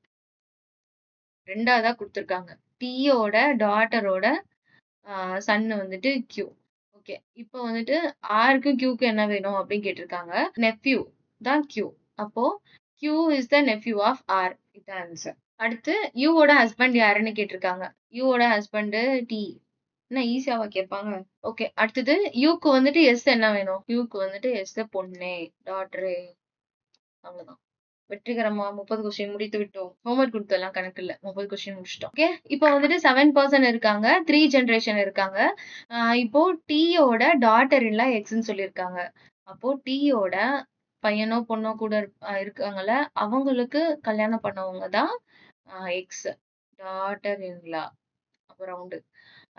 S1: 2ஆவதா குடுத்துருக்காங்க. டீயோட டாட்டரோட சன் வந்துட்டு கியூ. ஓகே. இப்போ வந்துட்டு ஆருக்கு கியூக்கு என்ன வேணும் அப்படின்னு கேட்டிருக்காங்க. நெஃப்யூ தான் கியூ. அப்போ Q is the nephew of R. இதான் ஆன்சர். அடுத்து யூவோட ஹஸ்பண்ட் யாருன்னு கேட்டிருக்காங்க. யூவோட ஹஸ்பண்ட் டி. என்ன ஈஸியாவா கேட்பாங்க? ஓகே. அடுத்தது யூக்கு வந்துட்டு எஸ் என்ன வேணும்? யூக்கு வந்துட்டு எஸ் பொண்ணே, டாட்டரே. அவ்வளவுதான். வெற்றிகரமா 30 கொஸ்டின் முடித்து விட்டோம். ஹோம்வொர்க் கொடுத்தெல்லாம் கணக்கு இல்ல. 30 கொஸ்டின் முடிச்சிட்டோம். ஓகே. இப்போ வந்துட்டு 7 பர்சன் இருக்காங்க. 3 ஜெனரேஷன் இருக்காங்க. இப்போ டீயோட டாட்டர் இல்ல எக்ஸ்ன்னு சொல்லியிருக்காங்க. அப்போ டீயோட பையனோ பொண்ணோ கூட இருக்காங்கல்ல, அவங்களுக்கு கல்யாணம் பண்ணவங்க தான் எக்ஸ். Daughter in law. அப்போ ரவுண்டு.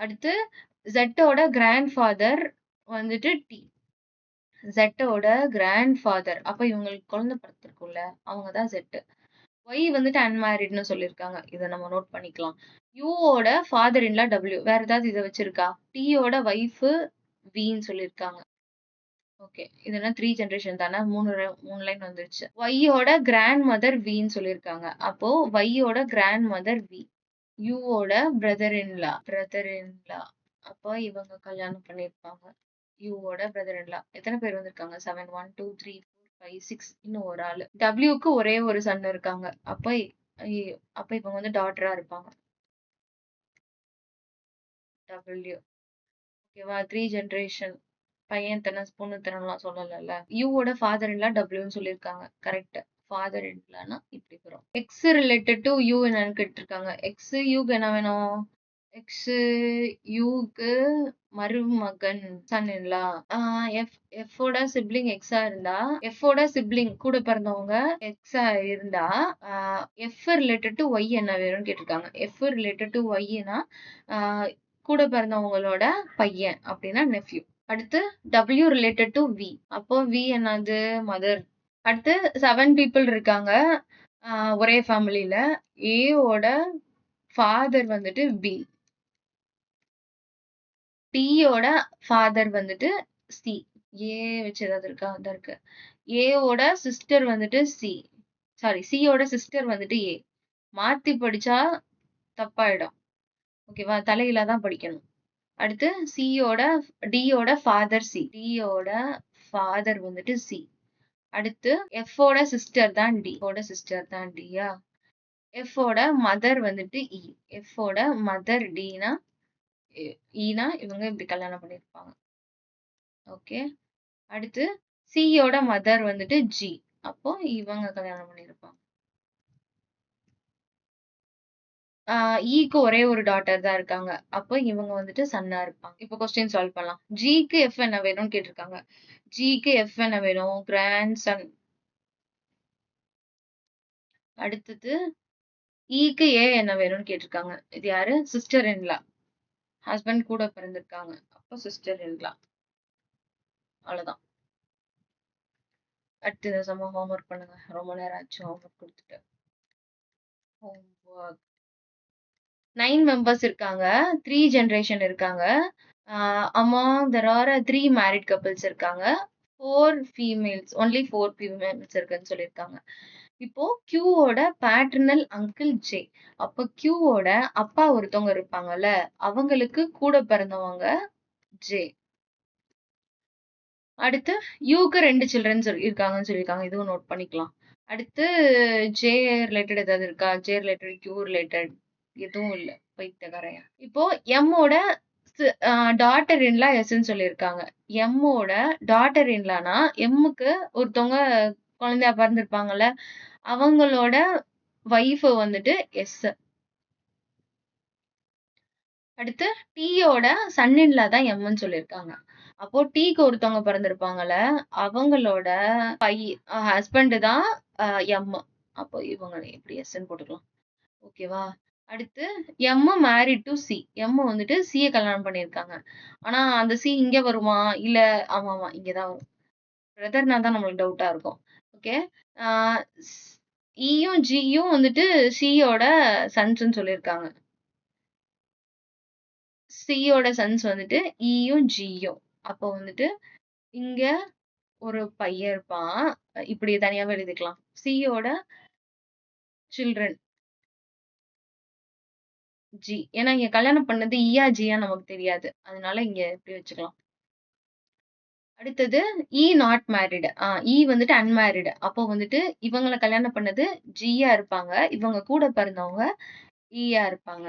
S1: அடுத்து ஜெட்டோட கிராண்ட் ஃபாதர் வந்துட்டு டி. ஜெட்டோட கிராண்ட் ஃபாதர். அப்ப இவங்களுக்கு குழந்தை பிறந்திருக்கும்ல, அவங்க தான் ஜெட். ஒய் வந்துட்டு அன்மேரிட்னு சொல்லியிருக்காங்க. இத நம்ம நோட் பண்ணிக்கலாம். யூவோட ஃபாதர் இன்லா டபிள்யூ. வேற ஏதாவது இத வச்சிருக்கா? டீயோட ஒய்ஃப் வின்னு சொல்லியிருக்காங்க. ஓகே. இதுனா 3 ஜெனரேஷன் தானே. 3 லைன் வந்துருச்சு. ஒய்யோட கிராண்ட் மதர் வின்னு சொல்லியிருக்காங்க. அப்போ ஒய்யோட கிராண்ட் மதர் வி. யூவோட பிரதர் இன்லா. அப்போ இவங்க கல்யாணம் பண்ணியிருப்பாங்க. யூவோட பிரதர் இன்லா. எத்தனை பேர் வந்திருக்காங்க? 7 1 2 3 4 5 6 இன்னும் ஒரு ஆளு. டபிள்யூக்கு ஒரே ஒரு சன் இருக்காங்க. அப்ப இவங்க வந்து டாட்டரா இருப்பாங்க. டபிள்யூ. ஓகேவா? 3 ஜெனரேஷன். பையன் தன பொண்ணு தனம்லாம் சொல்லலல்ல. யூவோட ஃபாதர் இன்லா டபிள்யூன்னு சொல்லியிருக்காங்க. கரெக்ட். ஃபாதர் இன்லானா இப்படி வரும். எக்ஸ் ரிலேட்டட் டு யூ என்னன்னு கேட்டிருக்காங்க. எக்ஸ் யூக்கு என்ன வேணும்? எக்ஸ் யூக்கு மருமகன் சன் இன்லா. எஃபோட சிப்லிங் எக்ஸா இருந்தா எஃபோட சிப்லிங் கூட பிறந்தவங்க எக்ஸா இருந்தா எஃப் ரிலேட்டட் டு ஒய் என்ன வேணும்னு கேட்டிருக்காங்க. எஃப் ரிலேட்டட் டு ஒய்னா கூட பிறந்தவங்களோட பையன் அப்படின்னா நெஃப்யூ. அடுத்து டபிள்யூ ரிலேட்டட் டு வி. அப்போ வி என்னது? மதர். அடுத்து 7 பீப்புள் இருக்காங்க. ஒரே ஃபேமிலில. ஏவோட ஃபாதர் வந்துட்டு பி. டீயோட ஃபாதர் வந்துட்டு சி. ஏ வச்சு ஏதாவது இருக்கா? அதான் இருக்கு. ஏவோட சிஸ்டர் வந்துட்டு சி. சாரி, சியோட சிஸ்டர் வந்துட்டு ஏ. மாத்தி படிச்சா தப்பாயிடும். ஓகேவா? தலைகீழா தான் படிக்கணும். அடுத்து டியோட ஃபாதர் சி. டியோட ஃபாதர் வந்துட்டு சி. அடுத்து எஃபோட சிஸ்டர் தான் டி. ஓட சிஸ்டர் தான் டியா. எஃபோட மதர் வந்துட்டு இ. எஃபோட மதர் டினா ஈனா இவங்க இப்படி கல்யாணம் பண்ணியிருப்பாங்க. ஓகே. அடுத்து சியோட மதர் வந்துட்டு ஜி. அப்போ இவங்க கல்யாணம் பண்ணியிருப்பாங்க. ஈக்கு ஒரே ஒரு டாட்டர் தான் இருக்காங்க. அப்போ இவங்க வந்துட்டு சன்னா இருப்பாங்க. இப்போ கொஸ்டின் சால்வ் பண்ணலாம். ஜிக்கு எஃப் என்ன வேணும்னு கேட்டிருக்காங்க. ஜிக்கு எஃப் என்ன வேணும்? Grand son. அடுத்தது ஈக்கு ஏ என்ன வேணும்னு கேட்டிருக்காங்க. இது யாரு? Sister in law. ஹஸ்பண்ட் கூட பிறந்திருக்காங்க. அப்போ சிஸ்டர் இன்லா. அவ்வளவுதான். அடுத்து இந்த சம ஹோம்ஒர்க் பண்ணுங்க. ரொம்ப நேரம் ஆச்சு ஹோம்ஒர்க் கொடுத்துட்டு. ஹோம்ஒர்க் 9 மெம்பர்ஸ் இருக்காங்க. 3 ஜெனரேஷன் இருக்காங்க. Among there are 3 married couples இருக்காங்க. 4 ஃபீமேல்ஸ், ஒன்லி 4 ஃபீமேல்ஸ் இருக்குன்னு சொல்லியிருக்காங்க. இப்போ கியூவோட பேட்டர்னல் அங்கிள் ஜே. அப்போ கியூவோட அப்பா ஒருத்தவங்க இருப்பாங்கல்ல, அவங்களுக்கு கூட பிறந்தவங்க ஜே. அடுத்து யூக்கு 2 சில்ட்ரன்ஸ் இருக்காங்கன்னு சொல்லியிருக்காங்க. இதுவும் நோட் பண்ணிக்கலாம். அடுத்து ஜே ரிலேட்டட் ஏதாவது இருக்கா? ஜே ரிலேட்டட், கியூ ரிலேட்டட் எதுவும் இல்ல. பைத்தியக்காரன். இப்போ எம்மோட டாட்டர் இன்லா எஸ்ன்னு சொல்லியிருக்காங்க. எம்மோட டாட்டர் இன்லானா எம்முக்கு ஒருத்தவங்க குழந்தையா பிறந்திருப்பாங்கல்ல, அவங்களோட வைஃப் வந்துட்டு எஸ். அடுத்து டீயோட சன் இன்லா தான் எம்ன்னு சொல்லியிருக்காங்க. அப்போ டீக்கு ஒருத்தவங்க பிறந்திருப்பாங்கல்ல, அவங்களோட ஹஸ்பண்ட் தான் எம். அப்போ இவங்க எப்படி எஸ்ன்னு போட்டுக்கலாம். ஓகேவா? அடுத்து M married to C. M வந்துட்டு சியை கல்யாணம் பண்ணியிருக்காங்க. ஆனா அந்த சி இங்க வருமா? இல்ல ஆமாமா இங்கதான் வரும். பிரதர்னா தான் நம்மளுக்கு டவுட்டா இருக்கும். ஓகே. ஈயும் ஜியும் வந்துட்டு சியோட சன்ஸ்ன்னு சொல்லியிருக்காங்க. சியோட சன்ஸ் வந்துட்டு ஈயும் ஜியும். அப்போ வந்துட்டு இங்க ஒரு பையன் இருப்பான். இப்படி தனியாவே எழுதிக்கலாம். சியோட சில்ட்ரன் ஜி. ஏன்னா இங்க கல்யாணம் பண்ணது ஈயா ஜியா நமக்கு தெரியாது. அதனால இங்க இப்படி வச்சுக்கலாம். அடுத்தது நாட் மேரிடு. ஈ வந்துட்டு அன்மேரிடு. அப்போ வந்துட்டு இவங்கள கல்யாணம் பண்ணது ஜியா இருப்பாங்க. இவங்க கூட பிறந்தவங்க ஈயா இருப்பாங்க.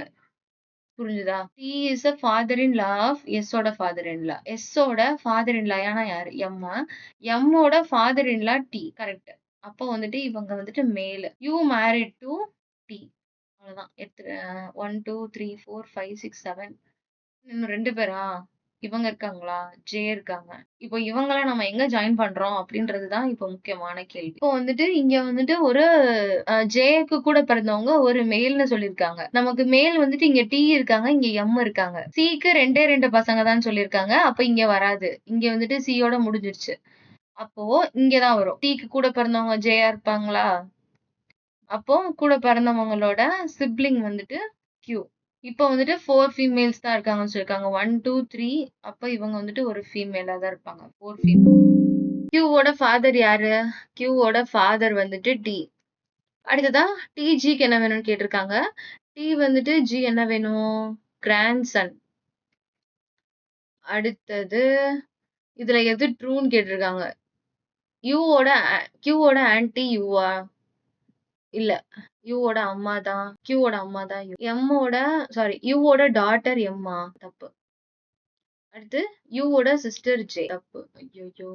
S1: புரிஞ்சுதா? D is a father in law of எஸ்ஸோட ஃபாதர் இன் லா. எஸ்ஸோட ஃபாதர் இன் லா யானா யாரு? எம்மா. எம்மோட father in law D. Correct. அப்போ வந்துட்டு இவங்க வந்துட்டு male. U married to D. அவ்வளவுதான். 1 2 3 4 5 6 7. இன்னும் 2 பேரா? இவங்க இருக்காங்களா? ஜே இருக்காங்க. இப்போ இவங்கள நம்ம எங்க ஜாயின் பண்றோம் அப்படின்றது தான் இப்போ முக்கியமான கேள்வி. இப்போ வந்துட்டு இங்க வந்துட்டு ஒரு ஜேக்கு கூட பிறந்தவங்க ஒரு மேல்னு சொல்லியிருக்காங்க. நமக்கு மேல் வந்துட்டு இங்க டி இருக்காங்க, இங்க எம் இருக்காங்க. சிக்கு 2 பசங்க தான் சொல்லியிருக்காங்க. அப்ப இங்க வராது. இங்க வந்துட்டு சியோட முடிஞ்சிருச்சு. அப்போ இங்கதான் வரும். டீக்கு கூட பிறந்தவங்க ஜேயா இருப்பாங்களா? அப்போ கூட பிறந்தவங்களோட சிப்லிங் வந்துட்டு கியூ. இப்போ வந்துட்டு 4 ஃபீமேல்ஸ் தான் இருக்காங்கன்னு சொல்லியிருக்காங்க. 1 2 3. அப்ப இவங்க வந்துட்டு ஒரு ஃபீமேலா தான் இருப்பாங்க. 4 ஃபீமேல். கியூவோட ஃபாதர் யாரு? கியூவோட ஃபாதர் வந்துட்டு டி. அடுத்ததா டிஜிக்கு என்ன வேணும்னு கேட்டிருக்காங்க. டி வந்துட்டு ஜி என்ன வேணும்? Grand son. அடுத்தது இதுல எது ட்ரூன்னு கேட்டிருக்காங்க. கியூவோட ஆன்டி யூவா? இல்ல. யூவோட அம்மா தான். கியூவோட அம்மா தான் யூ. யூவோட டாட்டர் எம்மா. தப்பு. அடுத்து யூவோட சிஸ்டர் ஜே. தப்பு. ஐயோ.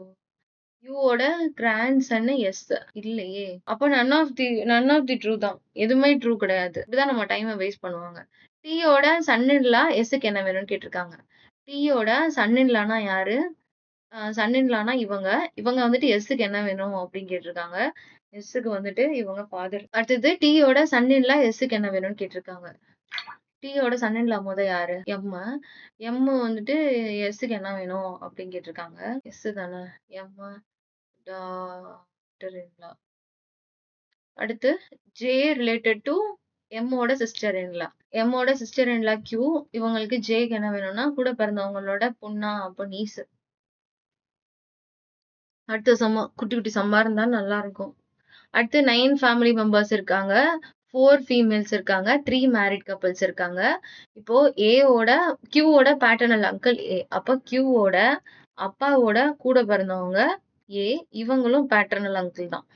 S1: யூவோட கிராண்ட் சன் எஸ். இல்லையே. அப்ப நன் ஆஃப் தி ட்ரூ தான். எதுவுமே ட்ரூ கிடையாது. இப்படிதான் நம்ம டைமை வேஸ்ட் பண்ணுவாங்க. டீயோட சன் இன்லா எஸ்க்கு என்ன வேணும்னு கேட்டிருக்காங்க. டீயோட சன் இன்லானா யாரு? சன் இன்லானா இவங்க. இவங்க வந்துட்டு எஸ்க்கு என்ன வேணும் அப்படின்னு கேட்டிருக்காங்க. எஸ்ஸுக்கு வந்துட்டு இவங்க ஃபாதர். அடுத்தது டீயோட சன் இன்லா எஸ்ஸுக்கு என்ன வேணும்னு கேட்டிருக்காங்க. டீயோட சன் இன்லா யாரு? எம். எம் வந்துட்டு எஸ்ஸுக்கு என்ன வேணும் அப்படின்னு கேட்டிருக்காங்க. எஸ் தானே. M daughter in law. அடுத்து ஜே ரிலேட்டட் டு எம்மோட சிஸ்டர் இன்லா. எம்மோட சிஸ்டர் இன்லா கியூ. இவங்களுக்கு ஜேக்கு என்ன வேணும்னா கூட பிறந்தவங்களோட பொண்ணா, அப்போ நீஸ். அடுத்த சம்ம குட்டி குட்டி சம்மா இருந்தா நல்லா இருக்கும். அடுத்து 9 ஃபேமிலி மெம்பர்ஸ் இருக்காங்க. 4 ஃபீமேல்ஸ் இருக்காங்க. 3 மேரிட் கப்பிள்ஸ் இருக்காங்க. இப்போ ஏவோட கியூவோட பேட்டர்னல் அங்கிள் ஏ. அப்ப கியூவோட அப்பாவோட கூட பிறந்தவங்க ஏ. இவங்களும் பேட்டர்னல் அங்கிள் தான்.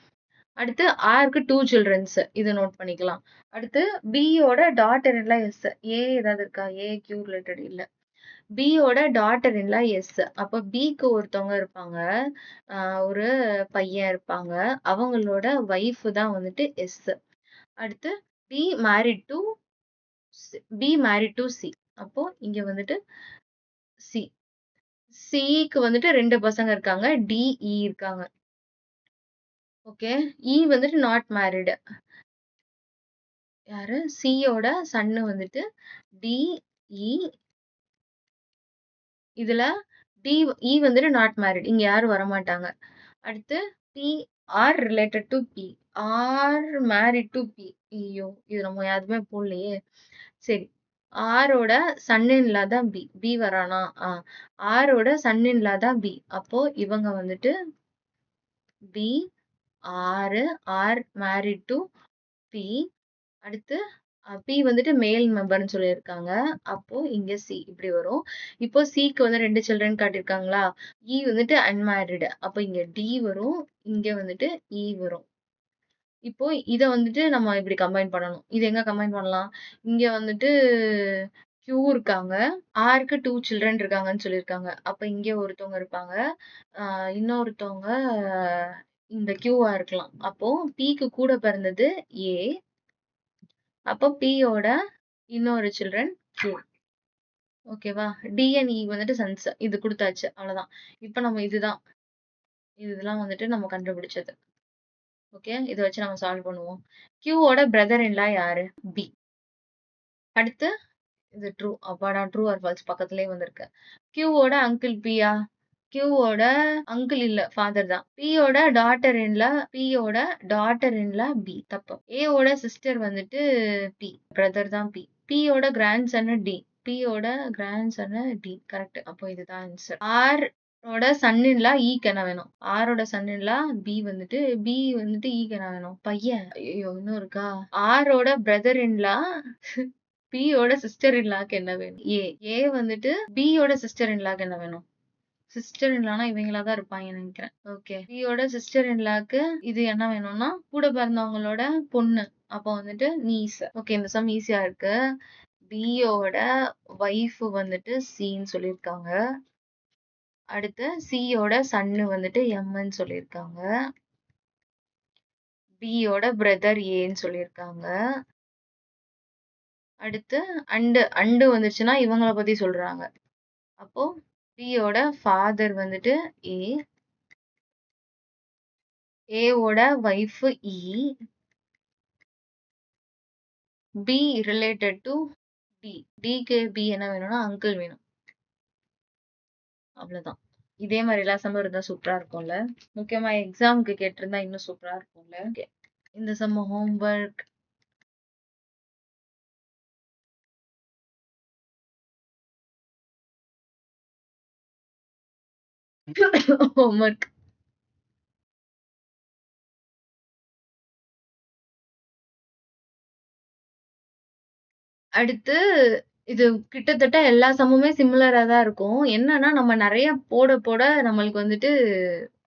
S1: அடுத்து ஆருக்கு 2 சில்ட்ரன்ஸ். இத நோட் பண்ணிக்கலாம். அடுத்து பியோட டாட்டர் இன்லா எஸ். ஏ ஏதாவது இருக்கா? ஏ கியூ ரிலேட்டட் இல்ல. பியோட டாட்டர் இன்லா எஸ். அப்ப பிக்கு ஒருத்தவங்க இருப்பாங்க. ஒரு பையன் இருப்பாங்க. அவங்களோட வைஃப் தான் வந்துட்டு எஸ். அடுத்து B married to B married to C. அப்போ இங்க வந்துட்டு சி. சிக்கு வந்துட்டு 2 பசங்க இருக்காங்க. டி, இ இருக்காங்க. ஓகே. இ வந்துட்டு நாட் மேரிட். யாரு? சியோட சன்னு வந்துட்டு டி, இ. இதுல டி, இ வந்துட்டு நாட் மேரிட். இங்க யாரும் வரமாட்டாங்க. அடுத்து B R related to B. R married to B. ஐயோ! இது நம்ம எதுவுமே போடலையே. சரி. ஆரோட சன் இன் லா தான் பி. பி வரானா? ஆரோட சன் இன் லா தான் பி. அப்போ இவங்க வந்துட்டு B, R married to B. அடுத்து பி வந்துட்டு மேல் மெம்பர்ன்னு சொல்லியிருக்காங்க. அப்போ இங்க சி இப்படி வரும். இப்போ சிக்கு வந்து 2 சில்ட்ரன் காட்டியிருக்காங்களா? இ வந்துட்டு அன்மேரிடு. அப்போ இங்க டி வரும். இங்க வந்துட்டு இ வரும். இப்போ இத வந்துட்டு நம்ம இப்படி கம்பைன் பண்ணணும். இது எங்க கம்பைன் பண்ணலாம்? இங்க வந்துட்டு கியூ இருக்காங்க. ஆருக்கு 2 சில்ட்ரன் இருக்காங்கன்னு சொல்லியிருக்காங்க. அப்ப இங்க ஒருத்தவங்க இருப்பாங்க. இன்னொருத்தவங்க இந்த கியூவா இருக்கலாம். அப்போ பிக்கு கூட பிறந்தது ஏ. அப்போ பியோட இன்னொரு சில்ட்ரன் கியூ. ஓகேவா? டிஎன்இ வந்துட்டு சன்ஸ். இது குடுத்தாச்சு. அவ்வளவுதான். இப்ப நம்ம இதெல்லாம் வந்துட்டு நம்ம கண்டுபிடிச்சது. ஓகே. இத வச்சு நம்ம சால்வ் பண்ணுவோம். கியூவோட பிரதர் இன் லா யாரு? பி. அடுத்து இது ட்ரூ. அப்பாடா ட்ரூ ஆர் ஃபால்ஸ் பக்கத்துலயே வந்திருக்கு. கியூவோட அங்கிள் பியா? கியூவோட அங்கிள் இல்ல, ஃபாதர் தான். பியோட டாட்டர் இன்லா பி. தப்பு. ஏவோட சிஸ்டர் வந்துட்டு பி. பிரதர் தான் பி. பியோட கிராண்ட் சன் டி. பியோட கிராண்ட் சன் டி. கரெக்ட். அப்போ இதுதான் ஆன்சர். ஆர் ஓட சன் இன்லா ஈக்கு என்ன வேணும்? ஆரோட சன் இன்லா பி வந்துட்டு ஈக்கு என்ன வேணும்? பையன். ஐயோ இன்னும் இருக்கா? ஆரோட பிரதர் இன்லா பியோட சிஸ்டர் இன்லாக்கு என்ன வேணும்? ஏ. ஏ வந்துட்டு பியோட சிஸ்டர் இன்லாக்கு என்ன வேணும்? சிஸ்டர் இன்லானா இவங்களா தான் இருப்பாங்கன்னு நினைக்கிறேன். ஓகே. பியோட சிஸ்டர் இன்லாக்கு இது என்ன வேணும்னா கூட பிறந்தவங்களோட பொண்ணு. அப்போ வந்துட்டு நீஸ். ஓகே. இந்த சம் ஈஸியா இருக்கு. பியோட வைஃப் வந்துட்டு சின்னு சொல்லியிருக்காங்க. அடுத்து சியோட சன்னு வந்துட்டு எம்ன்னு சொல்லியிருக்காங்க. பியோட பிரதர் ஏன்னு சொல்லியிருக்காங்க. அடுத்து அண்டு வந்துச்சுன்னா இவங்கள பத்தி சொல்றாங்க. அப்போ பியோட ஃபாதர் வந்துட்டு ஏ. ஏவோட wife E. B related to D. டிக்கு பி என்ன வேணும்னா அங்கிள் வேணும். அவ்வளவுதான். இதே மாதிரி எல்லா சம்மும் இருந்தா சூப்பரா இருக்கும்ல. முக்கியமா எக்ஸாம்க்கு கேட்டிருந்தா இன்னும் சூப்பரா இருக்கும்ல. Okay. இந்த சம்ம ஹோம்ஒர்க் ஹோம்ஒர்க் அடுத்து இது கிட்டத்தட்ட எல்லா சம்முமே சிமிலரா தான் இருக்கும். என்னன்னா நம்ம நெறைய போட நம்மளுக்கு வந்துட்டு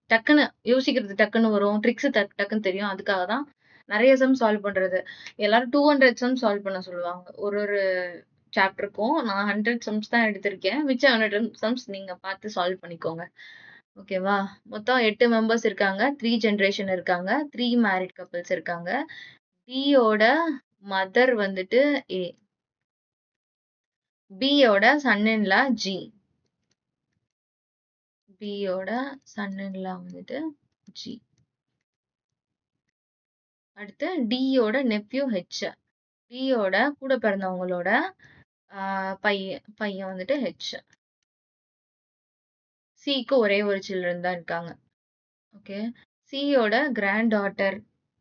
S1: டக்குன்னு யோசிக்கிறது டக்குன்னு வரும். ட்ரிக்ஸ் டக்குன்னு தெரியும். அதுக்காக தான் நெறைய சம் சால்வ் பண்றது. எல்லாரும் 200 சம் சால்வ் பண்ண சொல்லுவாங்க. ஒரு சாப்டருக்கும். நான் 100 சம்ஸ் தான் எடுத்திருக்கேன். மிச்சம் 100 சம்ஸ் நீங்க பார்த்து சால்வ் பண்ணிக்கோங்க. ஓகேவா? மொத்தம் 8 மெம்பர்ஸ் இருக்காங்க. 3 ஜெனரேஷன் இருக்காங்க. 3 மேரிட் கப்பிள்ஸ் இருக்காங்க. பியோட மதர் வந்துட்டு ஏ. பியோட சன் இன் லா ஜி. பியோட சன் இன் லா வந்துட்டு ஜி. அடுத்து டியோட நெப்யூ ஹெச். பியோட கூட பிறந்தவங்களோட பையன் வந்துட்டு ஹெச். சிக்கு ஒரே ஒரு சில்ட்ரன் தான் இருக்காங்க. ஓகே. சியோட கிராண்ட் டாட்டர்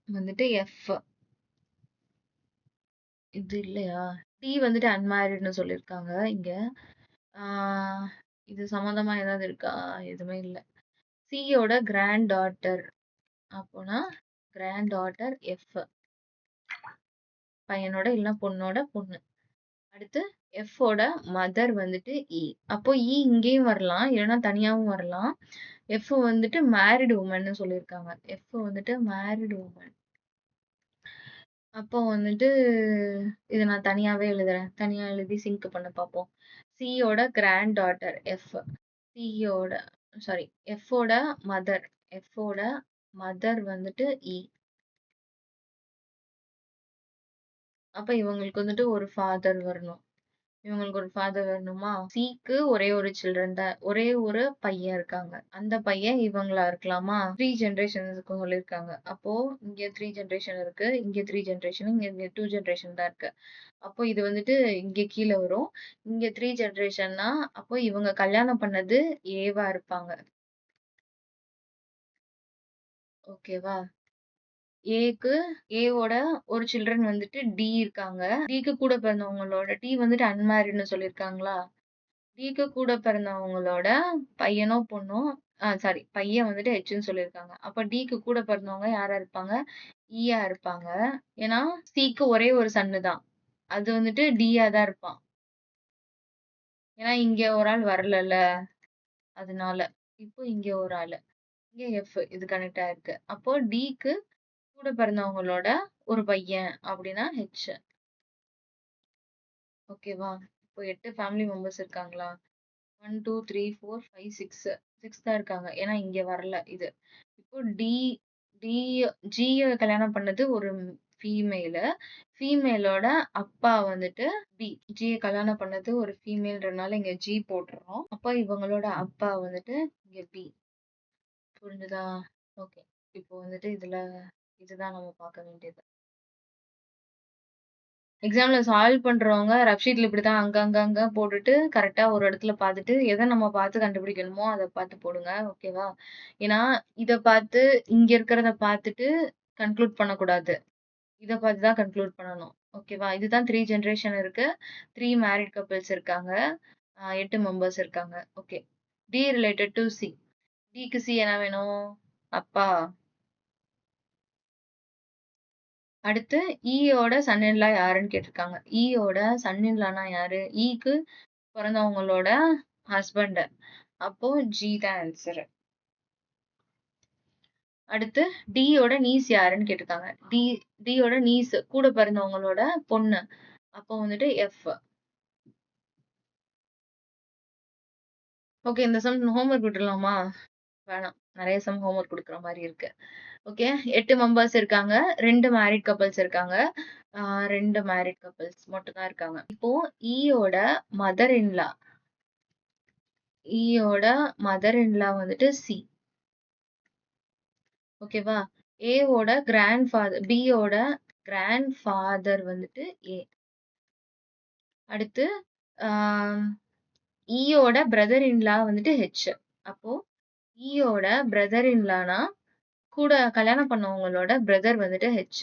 S1: வந்துட்டு எஃப். இது இல்லையா? டி வந்துட்டு அன்மேரிட்ன்னு சொல்லியிருக்காங்க இங்க. ஆ இது சம்மந்தமா ஏதாவது இருக்கா? எதுவுமே இல்ல. சியோட கிராண்ட் டாட்டர். அப்போனா கிராண்ட் டாட்டர் எஃப். பையனோட இல்ல பொண்ணோட பொண்ணு. அடுத்து எஃப்போட மதர் வந்துட்டு இ. அப்போ இ இங்கேயும் வரலாம். இல்லன்னா தனியாவும் வரலாம். எஃப் வந்துட்டு மேரிட் வுமன்னு சொல்லியிருக்காங்க. எஃப் வந்துட்டு மேரிட் வுமன். அப்போ வந்துட்டு இத நான் தனியாவே எழுதுறேன். தனியா எழுதி சிங்க் பண்ண பார்ப்போம். சியோட கிராண்ட் டாட்டர் எஃப். சியோட சாரி எஃப்போட மதர். எஃப்போட மதர் வந்துட்டு இ. அப்ப இவங்களுக்கு வந்துட்டு ஒரு ஃபாதர் வரணும். இவங்களுக்கு ஒரு ஃபாதர் வரணுமா? சிக்கு ஒரே ஒரு சில்ட்ரன் தான். ஒரே ஒரு பையன் இருக்காங்க. அந்த பையன் இவங்களா இருக்கலாமா? 3 ஜெனரேஷன்ஸ்க்கு சொல்லியிருக்காங்க. அப்போ இங்க 3 ஜெனரேஷன் இருக்கு. இங்க 3 ஜெனரேஷன், இங்க 2 ஜெனரேஷன் தான் இருக்கு. அப்போ இது வந்துட்டு இங்க கீழ வரும். இங்க 3 ஜெனரேஷன்னா, அப்போ இவங்க கல்யாணம் பண்ணது ஏவா இருப்பாங்க. ஓகேவா? ஏக்கு ஏவோட ஒரு சில்ட்ரன் வந்துட்டு டி இருக்காங்க. டிக்கு கூட பிறந்தவங்களோட டி வந்துட்டு அன்மேரிட்ன்னு சொல்லியிருக்காங்களா? டிக்கு கூட பிறந்தவங்களோட பையனோ பொண்ணோ சாரி பையன் வந்துட்டு ஹெச்ன்னு சொல்லியிருக்காங்க. அப்ப டிக்கு கூட பிறந்தவங்க யாரா இருப்பாங்க? ஈயா இருப்பாங்க. ஏன்னா சிக்கு ஒரே ஒரு சன்னு தான். அது வந்துட்டு டியா தான் இருப்பான். ஏன்னா இங்க ஒரு ஆள் வரலல்ல. அதனால. இப்போ இங்க ஒரு ஆளு. இங்க எஃப் இது கனெக்ட் ஆயிருக்கு. அப்போ டிக்கு கூட பிறந்தவங்களோட ஒரு பையன் அப்படின்னா ஹெச். ஓகேவா? இப்போ 8 ஃபேமிலி மெம்பர்ஸ் இருக்காங்களா? 1, 2, 3, 4, 5, 6. 6 தான் இருக்காங்க. ஏன்னா இங்க வரல இது. இப்போ டி டி ஜிய கல்யாணம் பண்ணது ஒரு ஃபீமேலு. ஃபீமேலோட அப்பா வந்துட்டு பி. ஜிய கல்யாணம் பண்ணது ஒரு ஃபீமேல்ன்றனால இங்க ஜி போட்டுறோம். அப்ப இவங்களோட அப்பா வந்துட்டு இங்க பி. புரிஞ்சுதா? ஓகே. இப்போ வந்துட்டு இதுதான் நம்ம பார்க்க வேண்டியது. எக்ஸாம்ல சால்வ் பண்றவங்க ரஃப் ஷீட்ல இப்படித்தான் அங்க போட்டுட்டு கரெக்ட்டா ஒரு இடத்துல பார்த்துட்டு, எத நம்ம பார்த்து கண்டுபிடிக்கணுமோ அத பார்த்து போடுங்க. ஓகேவா? ஏன்னா, இத பார்த்து இங்க இருக்கிறத பார்த்துட்டு கன்க்ளூட் பண்ணக்கூடாது. இத பார்த்து தான் கன்க்ளூட் பண்ணணும். ஓகேவா? இதுதான் 3 ஜெனரேஷன் இருக்கு. 3 மேரிட் கப்பிள்ஸ் இருக்காங்க. 8 மெம்பர்ஸ் இருக்காங்க. Okay. D related to C. டிக்கு சி என்ன வேணும்? அப்பா. அடுத்து ஈயோட சன் இன் லா யாருன்னு கேட்டிருக்காங்க. ஈயோட சன் இன் லானா யாரு? ஈக்கு பொறந்தவங்களோட ஹஸ்பண்ட். அப்போ ஜி தான் ஆன்சர். அடுத்து டியோட நீஸ் யாருன்னு கேட்டிருக்காங்க. டியோட நீஸ் கூட பிறந்தவங்களோட பொண்ணு. அப்போ வந்துட்டு எஃப். ஓகே இந்த சம் ஹோம்வொர்க் விட்டுறலாமா? வேணாம். நெறைய சம் ஹோம்வொர்க் குடுக்குற மாரி இருக்கு. ஓகே 8 மெம்பர்ஸ் இருக்காங்க. 2 மேரிட் கப்பிள்ஸ் இருக்காங்க. 2 மேரிட் கப்பிள்ஸ் மட்டும் தான் இருக்காங்க. இப்போ ஈயோட mother in law. ஈயோட mother in லா வந்துட்டு சி. ஓகேவா? ஏவோட கிராண்ட் ஃபாதர் பியோட கிராண்ட் ஃபாதர் வந்துட்டு ஏ. அடுத்து ஈயோட பிரதர் இன் லா வந்துட்டு ஹெச். அப்போ ஈயோட பிரதர் இன் லானா கூட கல்யாணம் பண்ணவங்களோட பிரதர் வந்துட்டு ஹெச்.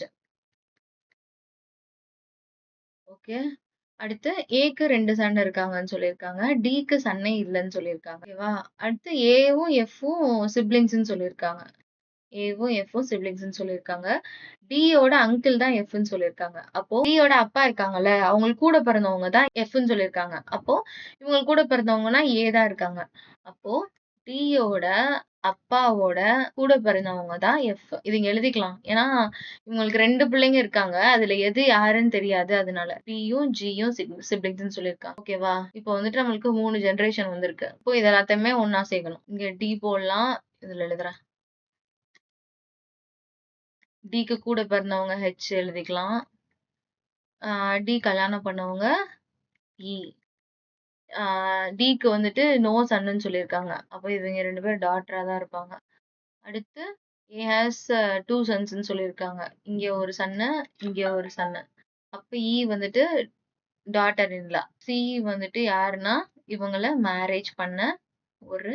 S1: ஓகே. அடுத்து ஏக்கு 2 சன் இருக்காங்கன்னு சொல்லியிருக்காங்க. டிக்கு சன்னே இல்லன்னு சொல்லியிருக்காங்க. ஓகேவா? அடுத்து ஏவும் எஃப்பும் சிப்லிங்ஸ்ன்னு சொல்லியிருக்காங்க. ஏவும் எஃப்பும் சிப்லிங்ஸ்ன்னு சொல்லியிருக்காங்க. டியோட அங்கிள் தான் எஃப்ன்னு சொல்லியிருக்காங்க. அப்போ டியோட அப்பா இருக்காங்கல்ல, அவங்களுக்கு கூட பிறந்தவங்க தான் எஃப்ன்னு சொல்லியிருக்காங்க. அப்போ இவங்களுக்கு கூட பிறந்தவங்கன்னா ஏ தான் இருக்காங்க. அப்போ டியோட அப்பாவோட கூட பிறந்தவங்க தான் எஃப். இது இங்க எழுதிக்கலாம். ஏன்னா இவங்களுக்கு 2 பிள்ளைங்க இருக்காங்க. அதுல எது யாருன்னு தெரியாது. அதனால டியும் ஜியும் சிப்லிங்ஸ்ன்னு சொல்லியிருக்காங்க. ஓகேவா? இப்போ வந்துட்டு நம்மளுக்கு 3 ஜெனரேஷன் வந்திருக்கு. இப்போ இது எல்லாத்தையுமே ஒண்ணா சேர்க்கணும். இங்க டி போடலாம். இதுல எழுதுறேன். டிக்கு கூட பிறந்தவங்க ஹெச் எழுதிக்கலாம். டி கல்யாணம் பண்ணவங்க இ. டிக்கு வந்துட்டு நோ சன்னுன்னு சொல்லியிருக்காங்க. அப்போ இவங்க 2 பேரும் டாட்டரா தான் இருப்பாங்க. அடுத்து ஏ ஹேஸ் 2 சன்ஸ்ன்னு சொல்லியிருக்காங்க. இங்க ஒரு சன்னு, இங்க ஒரு சன்னு. அப்ப இ வந்துட்டு டாட்டர் இன் லா. சி வந்துட்டு யாருன்னா இவங்கள மேரேஜ் பண்ண ஒரு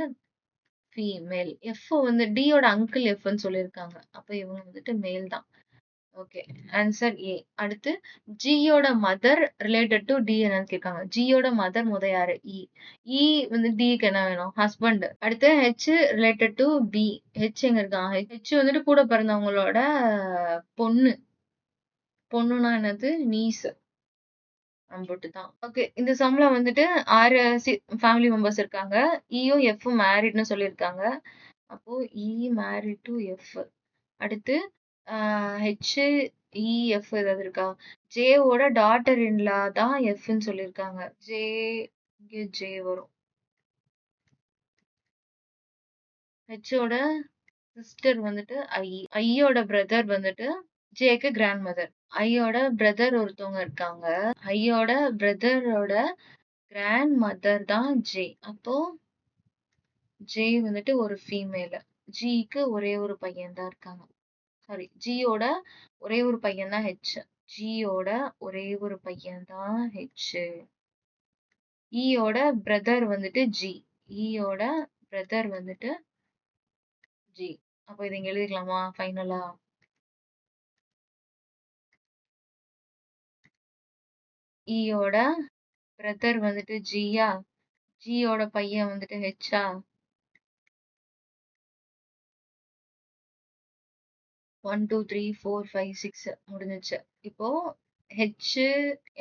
S1: ஃபீமேல். எஃப் வந்து டியோட அங்கிள் எஃப்ன்னு சொல்லியிருக்காங்க. அப்ப இவங்க வந்துட்டு மேல் தான். ஓகே. Answer A. அடுத்து ஜியோட மதர் ரிலேட்டட் டூ டி என்னன்னு கேட்காங்க. ஜியோட மதர் முத யாரு? இ. இ வந்து டிக்கு என்ன வேணும்? ஹஸ்பண்ட். அடுத்து H related to B. H எங்க இருக்கான்? ஹெச் வந்துட்டு கூட பிறந்தவங்களோட பொண்ணு. பொண்ணுனா என்னது? நீஸ். அம்புட்டு தான். ஓகே. இந்த சம்ல வந்துட்டு 6 ஃபேமிலி மெம்பர்ஸ் இருக்காங்க. இயும் எஃப்பும் மேரிட்ன்னு சொல்லியிருக்காங்க. அப்போ இ மேரிட் டூ எஃப். அடுத்து ஹெச், இ, எஃப் ஏதாவது இருக்கா? ஜேவோட டாட்டர் இன் லா தான் எஃப்ன்னு சொல்லியிருக்காங்க. ஜே இங்க ஜே வரும். ஹெச்சோட சிஸ்டர் வந்துட்டு ஐ. ஐயோட பிரதர் வந்துட்டு ஜேக்கு கிராண்ட் மதர். ஐயோட பிரதர் ஒருத்தவங்க இருக்காங்க. ஐயோட பிரதரோட கிராண்ட் மதர் தான் ஜே. அப்போ ஜே வந்துட்டு ஒரு ஃபீமேல். ஜிக்கு ஒரே ஒரு பையன் தான் இருக்காங்க. சாரி, ஜியோட ஒரே ஒரு பையன் தான் ஹெச். ஜியோட ஒரே ஒரு பையன் தான் ஹெச். ஈயோட பிரதர் வந்துட்டு ஜி. ஈயோட பிரதர் வந்துட்டு ஜி. அப்போ இதை இங்க எழுதிக்கலாமா ஃபைனலா? ஈயோட பிரதர் வந்துட்டு ஜியா, ஜியோட பையன் வந்துட்டு ஹெச்சா. 1 2 3 4 5 6 முடிஞ்சிச்சு. இப்போ ஹெச்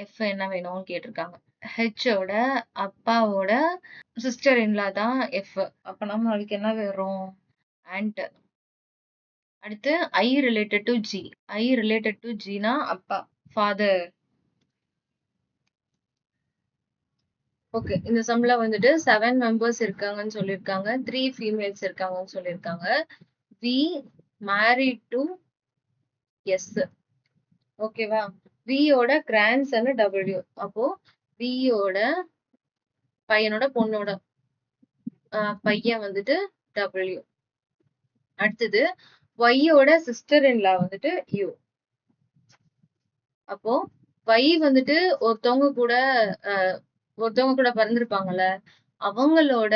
S1: எஃப் என்ன வேணும்னு கேட்டிருக்காங்க. ஹெச்சோட அப்பாவோட சிஸ்டர் இன்லா தான் எஃப். அப்ப நம்மளுக்கு என்ன வரும்? ஆன்ட். அடுத்து I related to G. I related to ஜினா அப்பா, ஃபாதர். ஓகே. இந்த சம்ல வந்துட்டு 7 மெம்பர்ஸ் இருக்காங்கன்னு சொல்லியிருக்காங்க. 3 ஃபீமேல்ஸ் இருக்காங்கன்னு சொல்லியிருக்காங்க. V married to S. ஓகேவா? வியோட கிராண்ட்சன் டபிள்யூ. அப்போ வியோட பையனோட பொண்ணோட பையன் வந்துட்டு டபிள்யூ. அடுத்தது ஒய்யோட சிஸ்டர் இன்லா வந்துட்டு யூ. அப்போ ஒய் வந்துட்டு ஒருத்தவங்க கூட பிறந்திருப்பாங்கல்ல, அவங்களோட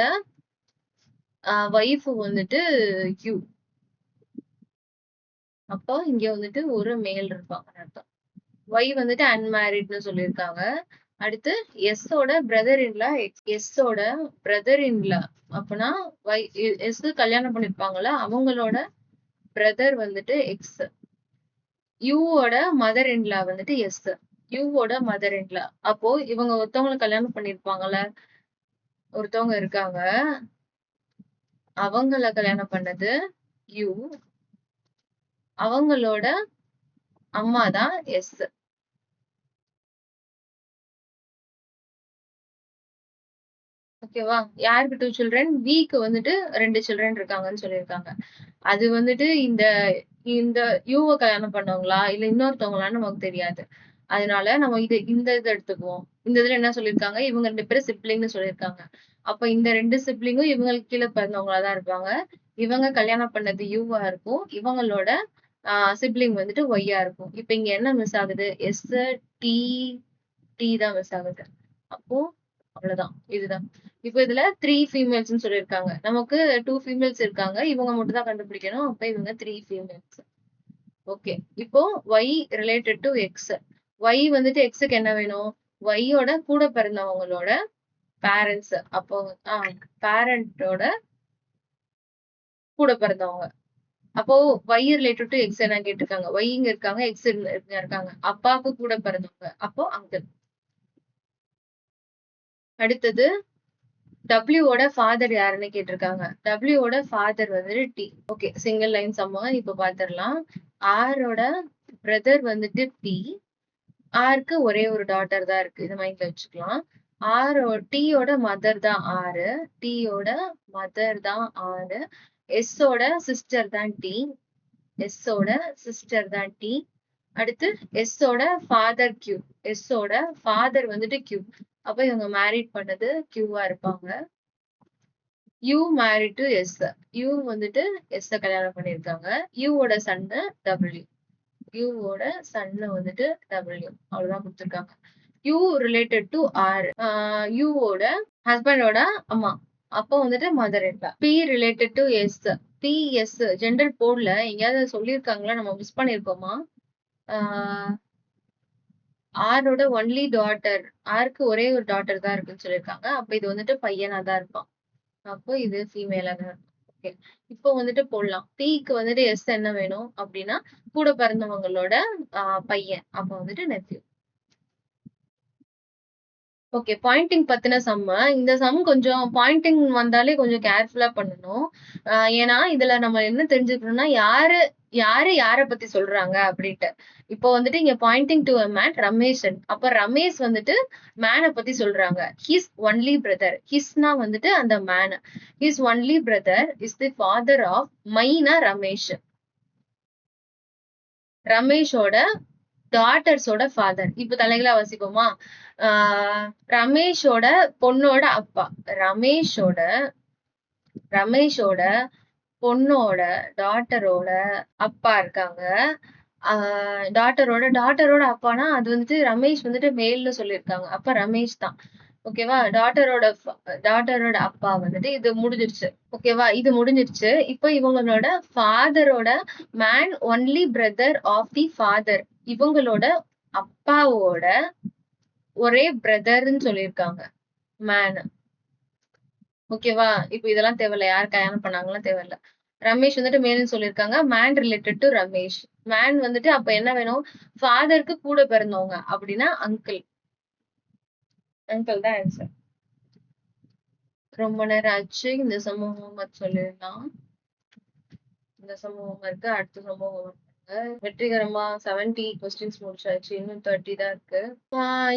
S1: ஒய்ஃப் வந்துட்டு யூ. அப்போ இங்க வந்துட்டு ஒரு மேல் இருப்பாங்கன்னு அர்த்தம். ஒய் வந்துட்டு அன்மேரிட்னு சொல்லியிருக்காங்க. அடுத்து எஸ்ஸோட பிரதர் இன்லா எஸ்ஸோட பிரதர் இன்லா. அப்பனா ஒய் எஸ் கல்யாணம் பண்ணிருப்பாங்கல்ல, அவங்களோட பிரதர் வந்துட்டு எக்ஸ். யூவோட மதர் இன்லா வந்துட்டு எஸ். யூவோட மதர் இன்லா. அப்போ இவங்க ஒருத்தவங்களை கல்யாணம் பண்ணிருப்பாங்கல்ல, ஒருத்தவங்க இருக்காங்க, அவங்கள கல்யாணம் பண்ணது யூ. அவங்களோட அம்மா தான் எஸ். ஓகேவா? யாருக்கு 2 சில்ட்ரன்? விக்கு வந்துட்டு 2 சில்ட்ரன் இருக்காங்கன்னு சொல்லியிருக்காங்க. அது வந்துட்டு இந்த இந்த யூவ கல்யாணம் பண்ணவங்களா இல்ல இன்னொருத்தவங்களான்னு நமக்கு தெரியாது. அதனால நம்ம இந்த இத எடுத்துக்குவோம். இந்த இதுல என்ன சொல்லியிருக்காங்க? இவங்க 2 பேரும் சிப்லிங்னு சொல்லியிருக்காங்க. அப்ப இந்த 2 சிப்லிங்கும் இவங்களுக்கு கீழ பிறந்தவங்களா தான் இருப்பாங்க. இவங்க கல்யாணம் பண்ணது யூவா இருக்கும். இவங்களோட சிப்லிங் வந்துட்டு ஒய்யா இருக்கும். இப்ப இங்க என்ன மிஸ் ஆகுது? எஸ், டி, டி தான் மிஸ் ஆகுது. அப்போ அவ்வளவுதான். இதுதான். இப்ப இதுல 3 ஃபீமேல்ஸ்ன்னு சொல்லியிருக்காங்க. நமக்கு 2 ஃபீமேல்ஸ் இருக்காங்க. இவங்க மட்டும் தான் கண்டுபிடிக்கணும். அப்ப இவங்க 3 ஃபீமேல்ஸ். ஓகே. இப்போ y related to x. y வந்துட்டு x-க்கு என்ன வேணும்? y-யோட கூட பிறந்தவங்களோட பேரண்ட்ஸ். அப்போ பேரண்டோட கூட பிறந்தவங்க. அப்போ y ரிலேட்டட் டு x என்ன கேட்டிருக்காங்க? y இங்க இருக்காங்க, x இங்க இருக்காங்க. அப்பாவுக்கு கூட பிறந்தவங்க. அப்போ அங்கிள். அடுத்தது W ஓட ஃபாதர் யாருன்னு கேட்டிருக்காங்க. W ஓட father D D. Okay. Single line சம்ம இப்ப பாத்திரலாம். R ஓட பிரதர் வந்துட்டு P. Rக்கு ஒரே ஒரு டாட்டர் தான் இருக்கு. இதை மைண்ட்ல வச்சுக்கலாம். T ஓட மதர் தான் R. T ஓட மதர் தான் R. S ஓட சிஸ்டர் தான் T. S ஓட சிஸ்டர் தான் T. அடுத்து S ஓட ஃபாதர் Q. S ஓட ஃபாதர் வந்துட்டு Q. அப்ப இவங்க மேரிட் பண்ணது Q-ஆ இருப்பாங்க. U married to S. U வந்துட்டு S கல்யாணம் பண்ணிருக்காங்க. U ஓட சன்னு W. U ஓட சன்னு வந்துட்டு W. அவ்வளவுதான் கொடுத்திருக்காங்க. U related to R. U ஓட ஹஸ்பண்டோட அம்மா. அப்போ வந்துட்டு mother in law. P related to S. PS gender போர்ட்ல எங்கேயாவது சொல்லியிருக்காங்களா? நம்ம மிஸ் பண்ணிருக்கோமா? ஆரோட ஒன்லி டாட்டர், ஆருக்கு ஒரே ஒரு டாட்டர் தான் இருக்குன்னு சொல்லியிருக்காங்க. அப்ப இது வந்துட்டு பையனா தான் இருப்பான். அப்போ இது ஃபீமேலா தான் இருக்கும். ஓகே. இப்போ வந்துட்டு போடலாம். Pக்கு வந்துட்டு எஸ் என்ன வேணும் அப்படின்னா, கூட பிறந்தவங்களோட பையன். அப்ப வந்துட்டு நெப்யூ. ஓகே. பாயிண்டிங் பத்தின சம்மு. இந்த சம் கொஞ்சம் பாயிண்டிங் வந்தாலே கொஞ்சம் கேர்ஃபுல்லா பண்ணணும். ஏன்னா, இதுல நம்ம என்ன தெரிஞ்சுக்கணும்னா, யாரு யாரு யார பத்தி சொல்றாங்க அப்படின்ட்டு. இப்போ வந்துட்டு இங்க பாயிண்டிங் டூ அ மேன் ரமேஷன். அப்ப ரமேஷ் வந்துட்டு மேன பத்தி சொல்றாங்க. His only brother. ஹிஸ்னா வந்துட்டு அந்த man. His only brother is the father of மைனா ரமேஷ். ரமேஷோட டாட்டர்ஸோட ஃபாதர். இப்ப தலைகீழா வாசிப்போமா? ஆஹ் ரமேஷோட பொண்ணோட அப்பா. ரமேஷோட ரமேஷோட பொண்ணோட டாட்டரோட அப்பா இருக்காங்க. டாட்டரோட அப்பானா அது வந்துட்டு ரமேஷ் வந்துட்டு மேல்னு சொல்லியிருக்காங்க. அப்ப ரமேஷ் தான். ஓகேவா? டாட்டரோட அப்பா வந்துட்டு இது முடிஞ்சிருச்சு. ஓகேவா? இது முடிஞ்சிருச்சு. இப்ப இவங்களோட ஃபாதரோட man only brother of the father. இவங்களோட அப்பாவோட ஒரே பிரதர்ன்னு சொல்லியிருக்காங்க. மேன். ஓகேவா? இப்ப இதெல்லாம் தேவையில்ல. யார் கல்யாணம் பண்ணாங்கலாம் தேவையில்ல. ரமேஷ் வந்துட்டு மேல்னு சொல்லியிருக்காங்க. Man related to Ramesh. Man வந்துட்டு அப்ப என்ன வேணும்? ஃபாதருக்கு கூட பிறந்தவங்க. அப்படின்னா அங்கிள். அங்கிள் தான் ஆன்சர். ரொம்ப நேரம் ஆச்சு. இந்த சமூக ஹோம்ஒர்க் சொல்லிடலாம். இந்த சமூக ஹோம்ஒர்க் அடுத்த சமூக ஹோம்ஒர்க் வெற்றிகரமா 70 கொஸ்டின்ஸ் முடிச்சாச்சு. இன்னும் 30 தான் இருக்கு.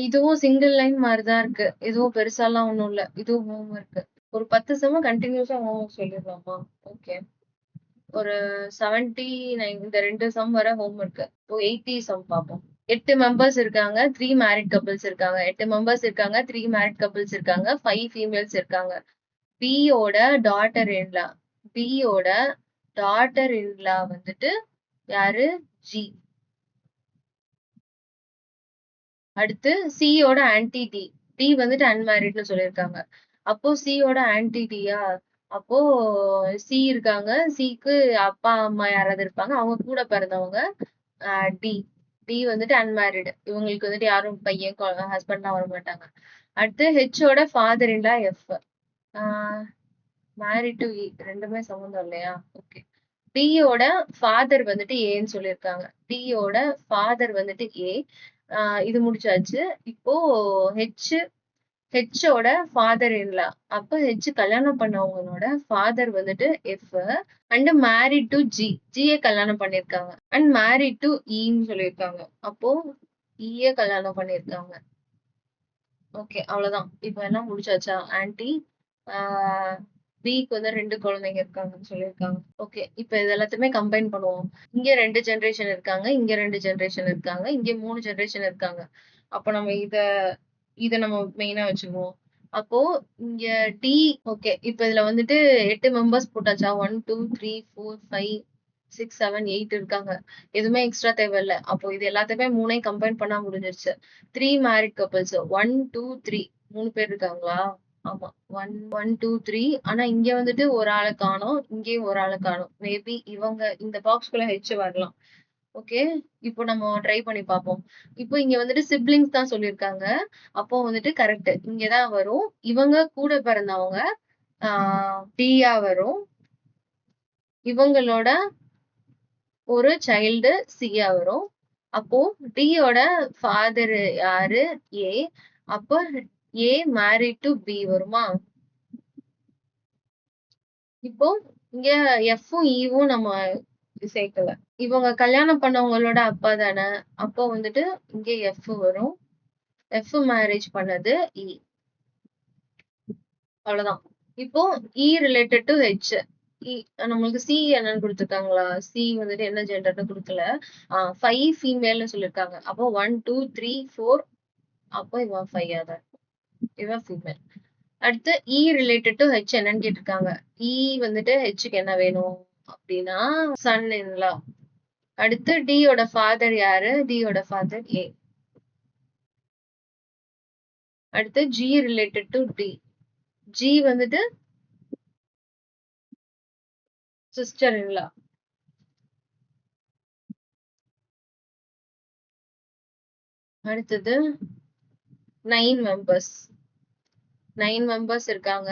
S1: இதுவும் சிங்கிள் லைன் மாதிரிதான் இருக்கு. இதுவும் பெருசாலாம் ஒண்ணும் இல்ல. இதுவும் ஹோம்ஒர்க். ஒரு 10 செம்ம கண்டினியூஸா ஹோம்ஒர்க் சொல்லிடலாமா? ஓகே. ஒரு 79 இந்த 2 சம் வர ஹோம்ஒர்க். இப்போ 80 சம் பார்ப்போம். 8 மெம்பர்ஸ் இருக்காங்க. 3 மேரிட் கப்பிள்ஸ் இருக்காங்க. 8 மெம்பர்ஸ் இருக்காங்க. 3 மேரிட் கப்பிள்ஸ் இருக்காங்க. 5 ஃபீமேல்ஸ் இருக்காங்க. பியோட டாட்டர் இன்லா. பியோட டாட்டர் இன்லா வந்துட்டு யாரு? ஜி. அடுத்து சியோட ஆன்டி டி. டி வந்துட்டு அன்மேரிட்னு சொல்லியிருக்காங்க. அப்போ சியோட ஆன்டி டியா? அப்போ சி இருக்காங்க. சிக்கு அப்பா அம்மா யாராவது இருப்பாங்க. அவங்க கூட பிறந்தவங்க டி. டி வந்துட்டு அன்மேரிடு. இவங்களுக்கு வந்துட்டு யாரும் பையன் ஹஸ்பண்ட்லாம் வர மாட்டாங்க. அடுத்து ஹெச்சோட father in law F. Married to E. ரெண்டுமே சம்மந்தம் இல்லையா? ஓகே. டியோட ஃபாதர் வந்துட்டு ஏன்னு சொல்லியிருக்காங்க. டியோட ஃபாதர் வந்துட்டு ஏ. இது முடிச்சாச்சு. இப்போ ஹெச் ஹெச்சோட ஃபாதர் இன்லா. அப்ப ஹெச் கல்யாணம் பண்ணவங்களோட ஃபாதர் வந்துட்டு F. And married to G. ஜிய கல்யாணம் பண்ணிருக்காங்க. அண்ட் மேரிட் டு ஈன்னு சொல்லியிருக்காங்க. அப்போ ஈய கல்யாணம் பண்ணிருக்காங்க. ஓகே. அவ்வளவுதான். இப்ப எல்லாம் முடிச்சாச்சா? ஆன்டி பிக்கு வந்து 2 குழந்தைங்க இருக்காங்கன்னு சொல்லியிருக்காங்க. ஓகே. இப்ப இது எல்லாத்தையுமே கம்பைன் பண்ணுவோம். இங்க 2 ஜெனரேஷன் இருக்காங்க. இங்க 2 ஜெனரேஷன் இருக்காங்க. இங்க 3 ஜெனரேஷன் இருக்காங்க. அப்ப நம்ம இத நம்ம மெயினா வச்சுக்குவோம். அப்போ இங்க டி. ஓகே. இப்ப இதுல வந்துட்டு 8 மெம்பர்ஸ் போட்டாச்சா? 1, 2, 3, 4, 5, 6, 7, 8 இருக்காங்க. எதுவுமே எக்ஸ்ட்ரா தேவையில்ல. அப்போ இது எல்லாத்தையுமே 3ஐயும் கம்பைன் பண்ணா முடிஞ்சிருச்சு. 3 மேரிட் கப்பிள்ஸ். 1, 2, 3 3 பேர் இருக்காங்களா? ஆமா. 1, 2, 3. ஆனா இங்க வந்துட்டு ஒரு ஆள காணோம். இங்கேயும் ஒரு ஆள காணோம். மேபி இவங்க இந்த பாக்ஸ்குள்ள ஹெச் வரலாம். ஓகே. இப்போ நம்ம ட்ரை பண்ணி பார்ப்போம். இப்போ இங்க வந்துட்டு சிப்லிங்ஸ் தான் சொல்லியிருக்காங்க. அப்போ வந்துட்டு கரெக்ட். இங்க தான் வரும். இவங்க கூட பிறந்தவங்க டியா வரும். இவங்களோட ஒரு சைல்டு சியா வரும். அப்போ டியோட ஃபாதர் யாரு? ஏ. அப்போ ஏ மேரிட் டு பி வருமா? இப்போ இங்க எஃப்பும் ஈவும் நம்ம சேர்க்கல. இவங்க கல்யாணம் பண்ணவங்களோட அப்பா தானே. அப்போ வந்துட்டு இங்க எஃப் வரும். எஃப் மேரேஜ் பண்ணது இ. அவ்வளவுதான். இப்போ இ ரிலேட்டட் டு ஹெச். நம்மளுக்கு சி என்னன்னு கொடுத்துருக்காங்களா? சி வந்துட்டு என்ன ஜெண்டர்னு கொடுக்கல. 5 ஃபீமேல்னு சொல்லியிருக்காங்க. அப்போ 1, 2, 3, 4. அப்போ இவன் 5 தான். இவன் ஃபீமேல். அடுத்து இ ரிலேட்டட் டு ஹெச் என்னன்னு கேட்டிருக்காங்க. இ வந்துட்டு ஹெச்சுக்கு என்ன வேணும் அப்படின்னா சன் இன்லா. அடுத்து டியோட ஃபாதர் யாரு? டியோட ஃபாதர் ஏ. அடுத்து G related to D. G வந்துட்டு சிஸ்டர் இன்லா. அடுத்தது 9 மெம்பர்ஸ். 9 மெம்பர்ஸ் இருக்காங்க.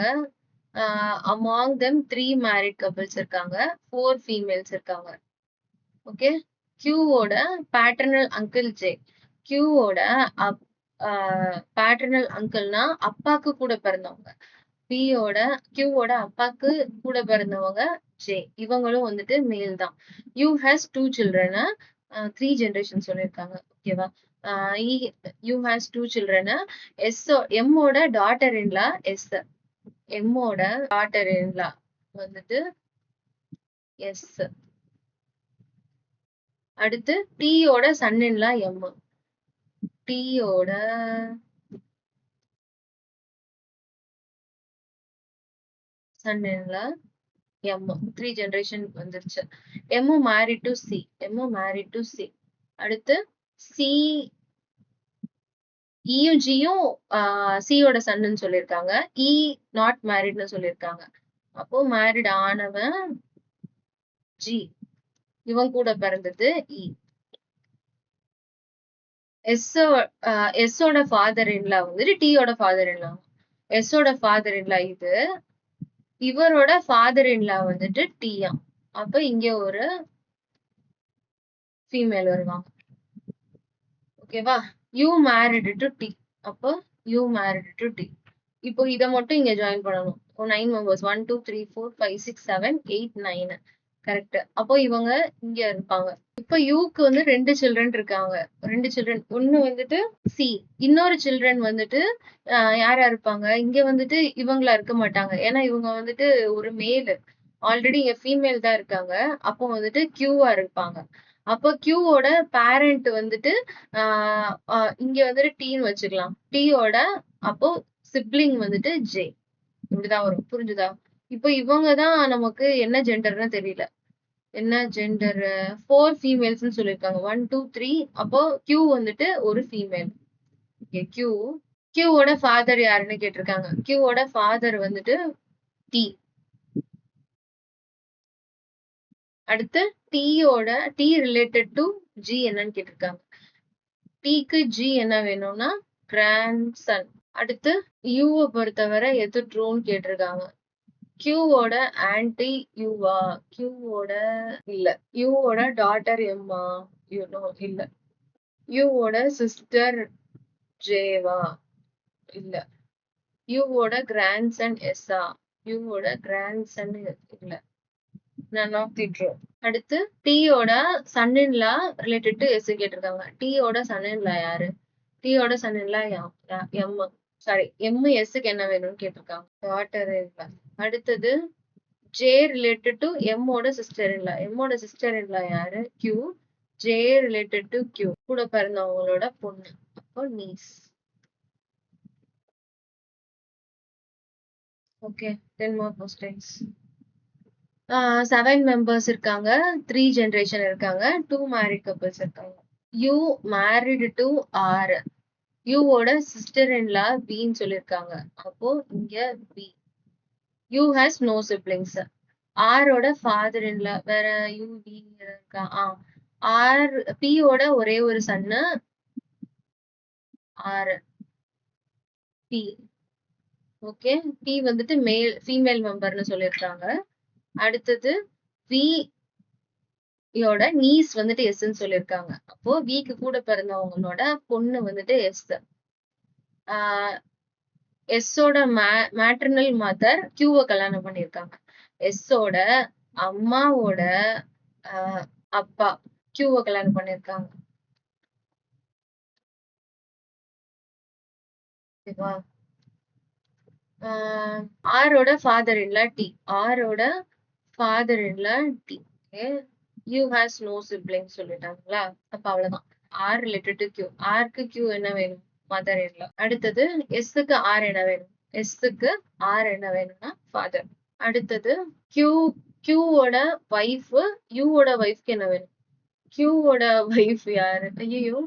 S1: அமாங் தெம் 3 மேரிட் கப்பிள்ஸ் இருக்காங்க. 4 ஃபீமேல்ஸ் இருக்காங்க. ஓகே. கியூவோட பேட்டர்னல் அங்கிள் ஜே. கியூவோட பேட்டர்னல் அங்கிள்னா அப்பாக்கு கூட பிறந்தவங்க. கியூவோட அப்பாக்கு கூட பிறந்தவங்க ஜே. இவங்களும் வந்துட்டு மேல் தான். You has 2 children. 3 ஜெனரேஷன் சொல்லியிருக்காங்க. ஓகேவா? U has 2 children. எம்மோட டாட்டர் இன்லா எஸ். எம்மோட டாட்டர் இன்லா வந்துட்டு எஸ். அடுத்து டீயோட சன் இன்லா எம். டீயோட சன் இன்லா எம். 3 ஜெனரேஷன் வந்துருச்சு. M married to C. M married to C. அடுத்து சி ஈயும் ஜியும் சியோட சன்னு சொல்லியிருக்காங்க. இ நாட் மேரிட்னு சொல்லியிருக்காங்க. அப்போ மேரிட் ஆனவன் ஜி. இவன் கூட பிறந்தது இ. எஸ்ஸோட ஃபாதர் இன்லா வந்துட்டு டீயோட ஃபாதர் இன்லா. எஸ்ஸோட ஃபாதர் இன்லா இது. இவரோட ஃபாதர் இன்லா வந்துட்டு டீயா. அப்ப இங்க ஒரு ஃபீமேல் வருவாங்க. ஓகேவா? U married to D. அப்போ யூ மேரிட் டு டி. இப்போ இத மட்டும் இங்க ஜாயின் பண்ணணும். 9 மெம்பர்ஸ் 1 2 3 4 5 6 7 8 9. கரெக்ட். அப்போ இவங்க இங்க இருப்பாங்க. இப்ப யூக்கு வந்து 2 சில்ட்ரன் இருக்காங்க. 2 சில்ட்ரன். ஒண்ணு வந்துட்டு சி. இன்னொரு சில்ட்ரன் வந்துட்டு யாரா இருப்பாங்க? இங்க வந்துட்டு இவங்களா இருக்க மாட்டாங்க. ஏன்னா இவங்க வந்துட்டு ஒரு மேல். ஆல்ரெடி இங்க ஃபீமேல் தான் இருக்காங்க. அப்போ வந்துட்டு கியூவா இருப்பாங்க. அப்போ கியூவோட பேரண்ட் வந்துட்டு இங்க வந்துட்டு டீன்னு வச்சுக்கலாம். டீயோட அப்போ சிப்ளிங் வந்துட்டு ஜே. இப்படிதான் வரும். புரிஞ்சுதா? இப்போ இவங்க தான் நமக்கு என்ன ஜெண்டர்னு தெரியல. என்ன ஜெண்டர்? 4 ஃபீமேல்ஸ்னு சொல்லியிருக்காங்க. 1 2 3. அப்போ கியூ வந்துட்டு ஒரு ஃபீமேல். ஓகே. கியூவோட ஃபாதர் யாருன்னு கேட்டிருக்காங்க. கியூவோட ஃபாதர் வந்துட்டு டி. அடுத்து டி ரிலேட்டட் டு ஜி என்னன்னு கேட்டிருக்காங்க. டீக்கு ஜி என்ன வேணும்னா கிராண்ட்சன். அடுத்து யூவை பொறுத்தவரை எது ட்ரூன்னு கேட்டிருக்காங்க. கியூவோட ஆன்டி யூவா? கியூவோட இல்ல. யூவோட டாட்டர் எம்மா? இல்ல. யூவோட சிஸ்டர் ஜேவா? இல்ல. யூவோட கிராண்ட்சன் எஸ்ஸா? யூவோட கிராண்ட்சன் இல்ல. none of the true. அடுத்து டீயோட son in law related to S கேட்டிருக்காங்க. டீயோட சன் இன்லா யாரு? டீயோட son in law M. Sorry, M எஸ்க்கு என்ன வேணும்னு கேட்டிருக்காங்க. டாட்டர் இல்ல. அடுத்தது ஜே ரிலேட்டட் டு எம்மோட சிஸ்டர் இன்லா. எம்மோட சிஸ்டர் இன்லா யாரு? Q. J related to Q. கூட பிறந்தவங்களோட பொண்ணு. அப்போ niece. Okay. 10 more questions. 7 members இருக்காங்க. 3 ஜெனரேஷன் இருக்காங்க. 2 மேரிட் கப்பிள்ஸ் இருக்காங்க. U married to R. யூவோட சிஸ்டர் இன்லா பின்னு சொல்லியிருக்காங்க. அப்போ இங்க B. U has no siblings. ஆரோட ஃபாதர் இன்லா வேற யூ பி இருக்கா? ஆர் பியோட ஒரே ஒரு சன்னு ஆர் பி. ஓகே. பி வந்துட்டு ஃபீமேல் மெம்பர்னு சொல்லியிருக்காங்க. அடுத்தது வி யோட நீஸ் வந்துட்டு எஸ்ன்னு சொல்லியிருக்காங்க. அப்போ விக்கு கூட பிறந்தவங்களோட பொண்ணு வந்துட்டு எஸ். எஸ்ஸோட மேட்டர்னல் மதர் கியூவை கல்யாணம் பண்ணியிருக்காங்க. எஸ்ஸோட அம்மாவோட அப்பா கியூவை கல்யாணம் பண்ணியிருக்காங்க. ஓகேவா? ஆரோட ஃபாதர் இன்லா டி. ஆரோட father in law D. U has no sibling சொல்லிட்டாங்களா? அப்ப அவ்வளவுதான். R related to Q. ஆருக்கு கியூ என்ன வேணும்? Mother in law. அடுத்தது எஸ்ஸுக்கு ஆர் என்ன வேணும்? எஸ்ஸுக்கு ஆர் என்ன வேணும்னா ஃபாதர். அடுத்தது கியூவோட வைஃப். யூவோட வைஃப்க்கு என்ன வேணும்? கியூவோட வைஃப் யாரு? ஐயோ.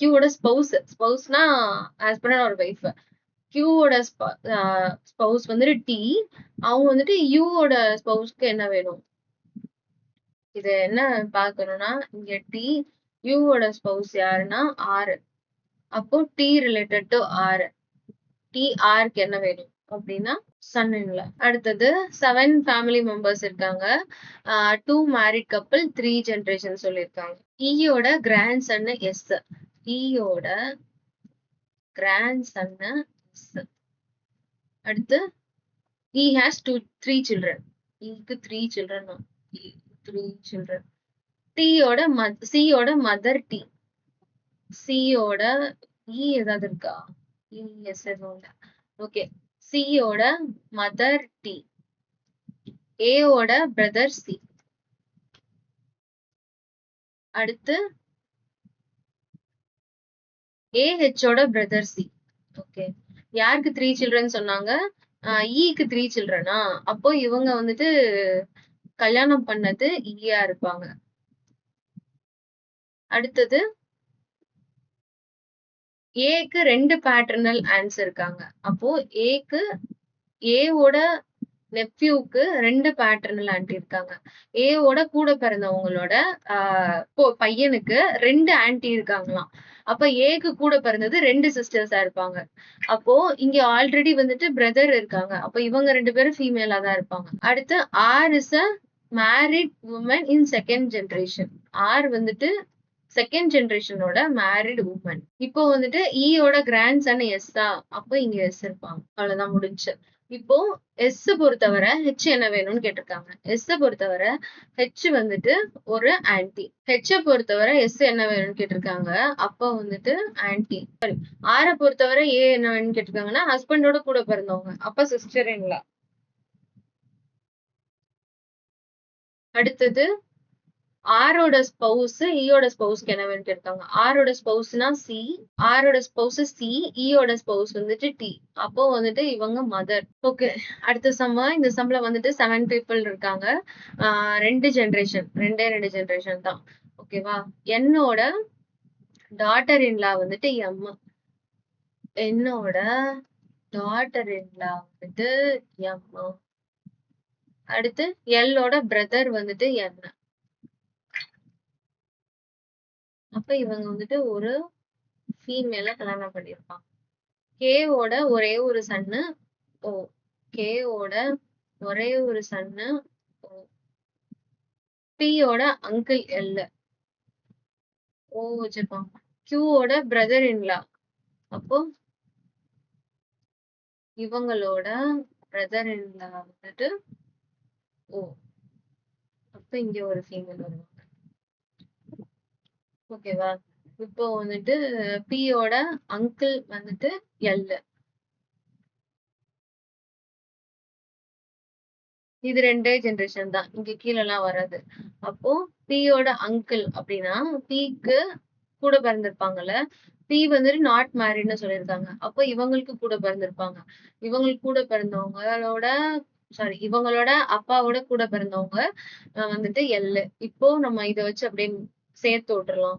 S1: கியூவோட ஸ்பௌஸ். ஸ்பௌஸ்னா ஹஸ்பண்ட் ஒரு வைஃப். கியூவோட ஸ்பௌஸ் வந்துட்டு டி. அவங்க வந்துட்டு யூவோட ஸ்பௌஸ்க்கு என்ன வேணும்? இது என்ன பாக்கணும்னா இங்க டி. யூவோட ஸ்பௌஸ் யாருன்னா ஆர். அப்போ T related to R. T Rக்கு என்ன வேணும் அப்படின்னா சன் இன்ல. அடுத்தது 7 ஃபேமிலி மெம்பர்ஸ் இருக்காங்க. 2 மேரிட் கப்பிள் 3 ஜெனரேஷன் சொல்லியிருக்காங்க. ஈயோட கிராண்ட் சன்னு எஸ். ஈயோட கிராண்ட் சன்னு எஸ். அடுத்து he has 3 children. ஈக்கு 3 children. 3 children. சியோட மதர் டி. சியோட ஏதாவது இருக்கா? எஸ் எதுவும் இல்ல. ஓகே. சியோட மதர் டி. ஏயோட பிரதர் சி. அடுத்து ஏஹெச்சோட பிரதர் சி. ஓகே. யாருக்கு 3 சில்ட்ரன் சொன்னாங்க? ஈக்கு 3 சில்ட்ரனா? அப்போ இவங்க வந்துட்டு கல்யாணம் பண்ணது ஈயா இருப்பாங்க. அடுத்தது ஏக்கு 2 பேட்டர்னல் ஆன்ட்ஸ் இருக்காங்க. அப்போ ஏவோட நெப்யூக்கு 2 பேட்டர்னல் ஆன்ட்டி இருக்காங்க. ஏவோட கூட பிறந்தவங்களோட பையனுக்கு 2 ஆன்ட்டி இருக்காங்களாம். அப்ப ஏக்கு கூட பிறந்தது 2 சிஸ்டர்ஸா இருப்பாங்க. அப்போ இங்க ஆல்ரெடி வந்துட்டு பிரதர் இருக்காங்க. அப்ப இவங்க 2 பேரும் ஃபீமேலா தான் இருப்பாங்க. அடுத்து R is a married woman in second generation. R வந்துட்டு செகண்ட் ஜெனரேஷனோட மேரிட் உமன். இப்போ வந்துட்டு ஈயோட கிராண்ட் சன் எஸ்ஸா, அப்போ இங்க எஸ் இருப்பாங்க. அவ்வளவுதான் முடிஞ்சு. இப்போ எஸ் பொறுத்தவரை ஹெச் என்ன வேணும்னு கேட்டிருக்காங்க. எஸ் பொறுத்தவரை ஹெச் வந்துட்டு ஒரு ஆன்டி. ஹெச் பொறுத்தவரை எஸ் என்ன வேணும்னு கேட்டிருக்காங்க. அப்போ வந்துட்டு ஆன்டி. சாரி, ஆர பொறுத்தவரை ஏ என்ன வேணும்னு கேட்டிருக்காங்கன்னா ஹஸ்பண்டோட கூட பிறந்தவங்க. அப்ப சிஸ்டருங்களா. அடுத்தது ஆரோட ஸ்பௌஸ் ஈயோட ஸ்பௌஸ்க்கு என்ன வேணும்னு கேட்காங்க. ஆரோட ஸ்பௌஸ்னா சி. ஆரோட ஸ்பௌஸ் சி. ஈயோட ஸ்பௌஸ் வந்துட்டு டி. அப்போ வந்துட்டு இவங்க மதர். ஓகே. அடுத்த சம்ம இந்த சம்ல வந்துட்டு 7 பீப்புள் இருக்காங்க. 2 ஜெனரேஷன். 2 ஜெனரேஷன் தான். ஓகேவா. என்னோட டாட்டர் இன்லா வந்துட்டு எம். என்னோட டாட்டர் இன்லா வந்துட்டு எம். அடுத்து எல்லோட பிரதர் வந்துட்டு என்ன. அப்ப இவங்க வந்துட்டு ஒரு ஃபீமேல கல்யாணம் பண்ணிருப்பாங்க. கேவோட ஒரே ஒரு சன்னு ஓ. கேவோட ஒரே ஒரு சன்னு ஓ. பியோட அங்கிள் எல் ஓ வச்சிருப்பாங்க. கியூவோட பிரதர் இன்லா. அப்போ இவங்களோட பிரதர் இன்லா வந்துட்டு ஓ. அப்ப இங்க ஒரு ஃபீமேல் வருவாங்க. ஓகேவா. இப்போ வந்துட்டு பியோட அங்கிள் வந்துட்டு எல். இது 2 ஜெனரேஷன் தான். இங்க கீழ எல்லாம் வராது. அப்போ பியோட அங்கிள் அப்படின்னா பிக்கு கூட பிறந்திருப்பாங்கல்ல. பி வந்துட்டு நாட் மேரிட்னு சொல்லியிருக்காங்க. அப்போ இவங்களுக்கு கூட பிறந்திருப்பாங்க. இவங்களுக்கு கூட பிறந்தவங்களோட சாரி இவங்களோட அப்பாவோட கூட பிறந்தவங்க வந்துட்டு எல். இப்போ நம்ம இத வச்சு அப்படியே சேர்த்து விட்டுறலாம்.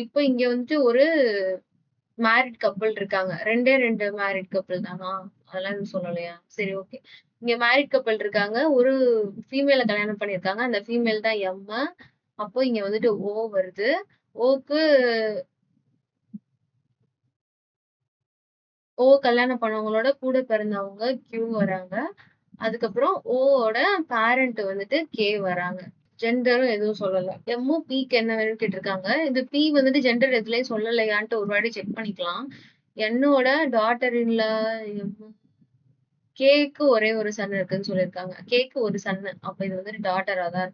S1: இப்போ இங்க வந்துட்டு ஒரு மேரிட் கப்பிள் இருக்காங்க. 2 மேரிட் கப்பிள் தானா? அதெல்லாம் சொல்லலையா? சரி ஓகே. இங்க மேரிட் கப்பிள் இருக்காங்க. ஒரு ஃபீமேல கல்யாணம் பண்ணிருக்காங்க. அந்த ஃபீமேல் தான் எம். அப்போ இங்க வந்துட்டு ஓ வருது. ஓக்கு ஓ கல்யாணம் பண்ணவங்களோட கூட பிறந்தவங்க கியூ வராங்க. அதுக்கப்புறம் ஓவோட பேரண்ட் வந்துட்டு கே வராங்க. ஜெண்டரும் எதுவும் சொல்லல. எம்மும் பிக்கு என்ன வேணும்னு கேட்டிருக்காங்க. இது பி வந்துட்டு ஜெண்டர் எதுலயும் சொல்லலையான்ட்டு ஒரு வாட்டி செக் பண்ணிக்கலாம். என்னோட டாட்டர் இன்ல கேக்கு ஒரே ஒரு சன் இருக்குன்னு சொல்லியிருக்காங்க. கேக்கு ஒரு சன்னு. அப்ப இது வந்துட்டு டாட்டரா தான்.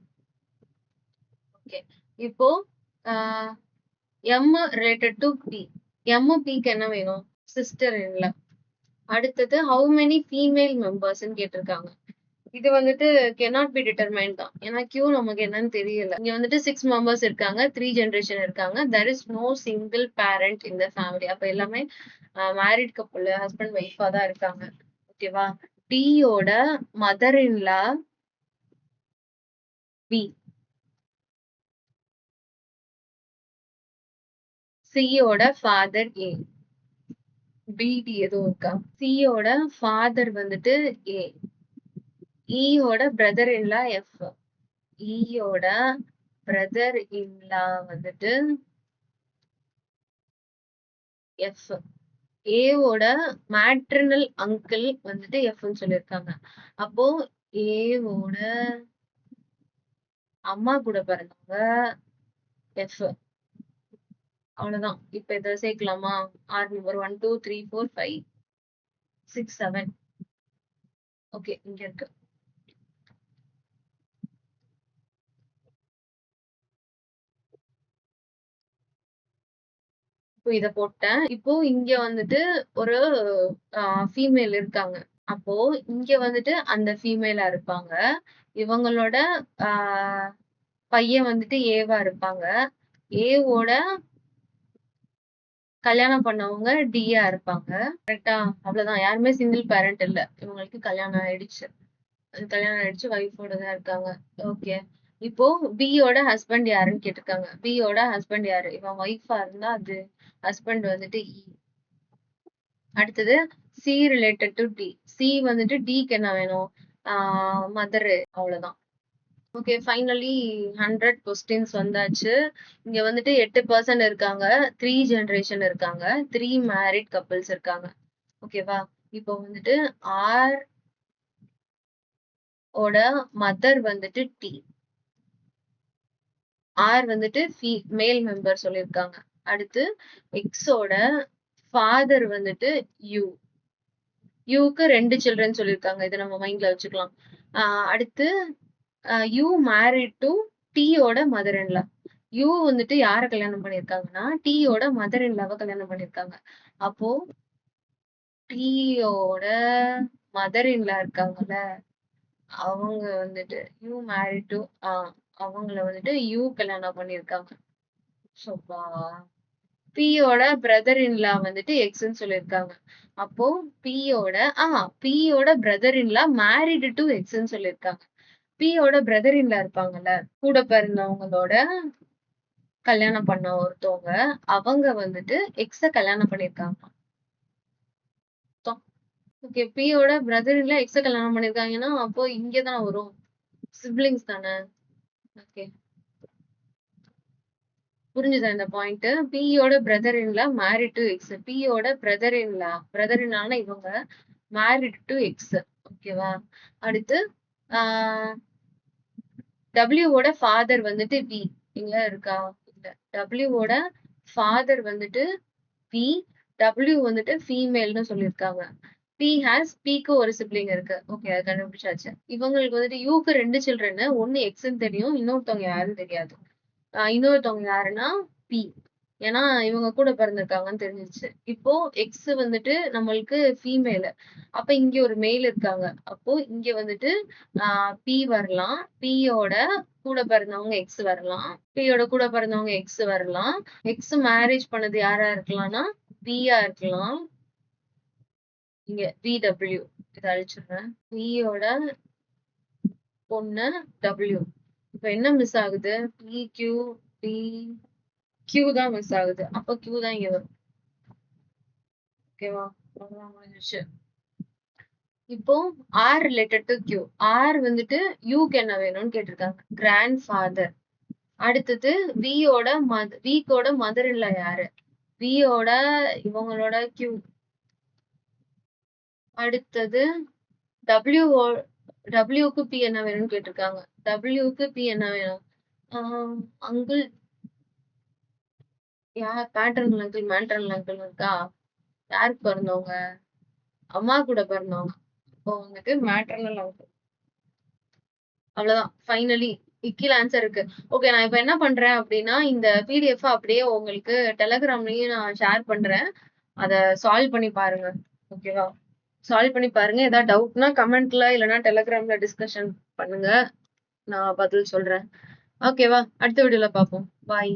S1: ஓகே. இப்போ M related to B. M பிக்கு என்ன வேணும்? Sister in law. அடுத்தது ஹவு மெனி ஃபீமேல் மெம்பர்ஸ்ன்னு கேட்டிருக்காங்க. இது வந்துட்டு cannot be determined தான். ஏன்னா கியூ நமக்கு என்னன்னு தெரியல. இங்க வந்துட்டு 6 மெம்பர்ஸ் இருக்காங்க. 3 ஜெனரேஷன் இருக்காங்க. there is no single parent in the family. அப்ப எல்லாமே மேரிட் கப்புள் ஹஸ்பண்ட் ஒய்ஃபா தான் இருக்காங்க. ஓகேவா. டியோட மதர் இன்லா பி. சியோட ஃபாதர் ஏ. பிடி எதுவும் இருக்கா? சியோட ஃபாதர் வந்துட்டு ஏ. ஈயோட பிரதர் இன்லா எஃப். ஈயோட பிரதர் இன்லா வந்துட்டு எஃப். ஏவோட மேட்ரினல் அங்கிள் வந்துட்டு எஃப்னு சொல்லியிருக்காங்க. அப்போ ஏவோட அம்மா கூட பிறந்தவங்க எஃப். அவ்வளவுதான். இப்ப இதை சேர்க்கலாமா? R number 1 2 3 4 5 6 7. ஓகே, இங்க இருக்கு. இப்போ இத போட்டேன். இப்போ இங்க வந்துட்டு ஒரு ஃபீமேல் இருக்காங்க. அப்போ இங்க வந்துட்டு அந்த ஃபீமேலா இருப்பாங்க. இவங்களோட பையன் வந்துட்டு ஏவா இருப்பாங்க. ஏவோட கல்யாணம் பண்ணவங்க டியா இருப்பாங்க. கரெக்டா? அவ்வளவுதான். யாருமே சிங்கிள் பேரண்ட் இல்ல. இவங்களுக்கு கல்யாணம் ஆயிடுச்சு. கல்யாணம் ஆயிடுச்சு. ஒய்ஃபோட தான் இருக்காங்க. ஓகே. இப்போ பியோட ஹஸ்பண்ட் யாருன்னு கேட்டிருக்காங்க. பியோட ஹஸ்பண்ட் யாரு? இவன் ஒய்ஃபா இருந்தா அது ஹஸ்பண்ட் வந்துட்டு இ. அடுத்தது C related to D. C வந்துட்டு டிக்கு என்ன வேணும்? மதர். அவ்வளவுதான். ஓகே, ஃபைனலி 100 கொஸ்டின்ஸ் வந்தாச்சு. இங்க வந்துட்டு 8% இருக்காங்க, 3 ஜெனரேஷன் இருக்காங்க, 3 மேரிட் கப்பிள்ஸ் இருக்காங்க. ஓகேவா? இப்போ வந்துட்டு ஆர் ஓட மதர் வந்துட்டு டி. ஆர் வந்துட்டு மேல் மெம்பர் சொல்லியிருக்காங்க. அடுத்து எக்ஸோட ஃபாதர் வந்துட்டு யூ. யூக்கு 2 சில்ட்ரன் சொல்லியிருக்காங்க. இதை நம்ம மைண்ட்ல வச்சுக்கலாம். அடுத்து யூ மேரிட் டு டீயோட மதர் இன் லா. யூ வந்துட்டு யார கல்யாணம் பண்ணிருக்காங்கன்னா டீயோட மதர் இன் லாவை கல்யாணம் பண்ணிருக்காங்க. அப்போ டீயோட மதர் இன் லா இருக்காங்கல்ல, அவங்க வந்துட்டு யூ மேரிட் டு அவங்கள வந்துட்டு யூ கல்யாணம் பண்ணிருக்காங்க. சோப்பா பியோட பிரதர் இன் லா வந்துட்டு எக்ஸ்ன்னு சொல்லியிருக்காங்க. அப்போ பியோட brother in law married to எக்ஸ்ன்னு சொல்லியிருக்காங்க. பியோட பிரதர் இன் லா இருப்பாங்கல்ல, கூட பிறந்தவங்களோட கல்யாணம் பண்ண ஒருத்தவங்க, அவங்க வந்துட்டு எக்ஸ கல்யாணம் பண்ணிருக்காங்க. ஓகே, பியோட பிரதர் இன் லா எக்ஸ கல்யாணம் பண்ணிருக்காங்கன்னா அப்போ இங்கதான் வரும். சிப்லிங்ஸ் தானே. ஓகே, புரிஞ்சுதா இந்த பாயிண்ட்? பியோட brother in law married to X. பியோட பிரதர் இன் லானா இவங்க மேரிட் டு எக்ஸ். ஓகேவா? அடுத்து டபிள்யூவோட ஃபாதர் வந்துட்டு வி. இங்க இருக்கா? இல்ல. டபிள்யூவோட ஃபாதர் வந்துட்டு வி. டபிள்யூ வந்துட்டு ஃபீமேல்னு சொல்லியிருக்காங்க. பிக்கு ஒரு சிப்ளிங் இருக்கு. ஓகே, அது கண்டுபிடிச்சாச்சு. இவங்களுக்கு வந்துட்டு யூக்கு 2 சில்ட்ரன். ஒன்னு எக்ஸ்ன்னு தெரியும், இன்னொருத்தவங்க யாருன்னு தெரியாது. இன்னொருத்தவங்க யாருன்னா பி. ஏன்னா இவங்க கூட பிறந்திருக்காங்கன்னு தெரிஞ்சிருச்சு. இப்போ எக்ஸ் வந்துட்டு நம்மளுக்கு ஃபீமேல். அப்ப இங்க ஒரு மேல் இருக்காங்க. அப்போ இங்க வந்துட்டு பி வரலாம். பியோட கூட பிறந்தவங்க எக்ஸ் வரலாம். பியோட கூட பிறந்தவங்க எக்ஸ் வரலாம். எக்ஸ் மேரேஜ் பண்ணது யாரா இருக்கலாம்னா பியா இருக்கலாம். இங்க பிடபிள்யூ இதை அழிச்சிடுறேன். பியோட பொண்ணு டபிள்யூ. இப்ப என்ன மிஸ் ஆகுது? பி கியூ பி கியூ தான் மிஸ் ஆகுது. அப்ப கியூ தான் இங்க வரும். ஓகேவா? முடிஞ்சிருச்சு. இப்போ R related to Q. R வந்துட்டு யூக்கு என்ன வேணும்னு கேட்டிருக்காங்க. Grand father. அடுத்தது விக்கோட மதர் இல்ல யாரு? வியோட இவங்களோட கியூ. அடுத்தது டபிள்யூக்கு பி என்ன வேணும்னு கேட்டிருக்காங்க. டபிள்யூக்கு பி என்ன வேணும்? அங்கிள் யார்? பேட்டர்னல் அங்கிள் இருக்கா? யாருக்கு பிறந்தவங்க? அம்மா கூட பிறந்தவங்க. இப்போ வந்துட்டு மேட்டர்னல் அங்கிள். அவ்வளவுதான். ஃபைனலி கீழ ஆன்சர் இருக்கு. ஓகே, நான் இப்ப என்ன பண்றேன் அப்படின்னா இந்த பிடிஎஃப் அப்படியே உங்களுக்கு டெலகிராம்லயும் நான் ஷேர் பண்றேன். அத சால்வ் பண்ணி பாருங்க. ஓகேவா? சால்வ் பண்ணி பாருங்க. ஏதாவது டவுட்னா கமெண்ட்ல இல்லைன்னா டெலகிராம்ல டிஸ்கஷன் பண்ணுங்க. நான் பதில் சொல்றேன். ஓகேவா? அடுத்த வீடியோல பார்ப்போம். பாய்.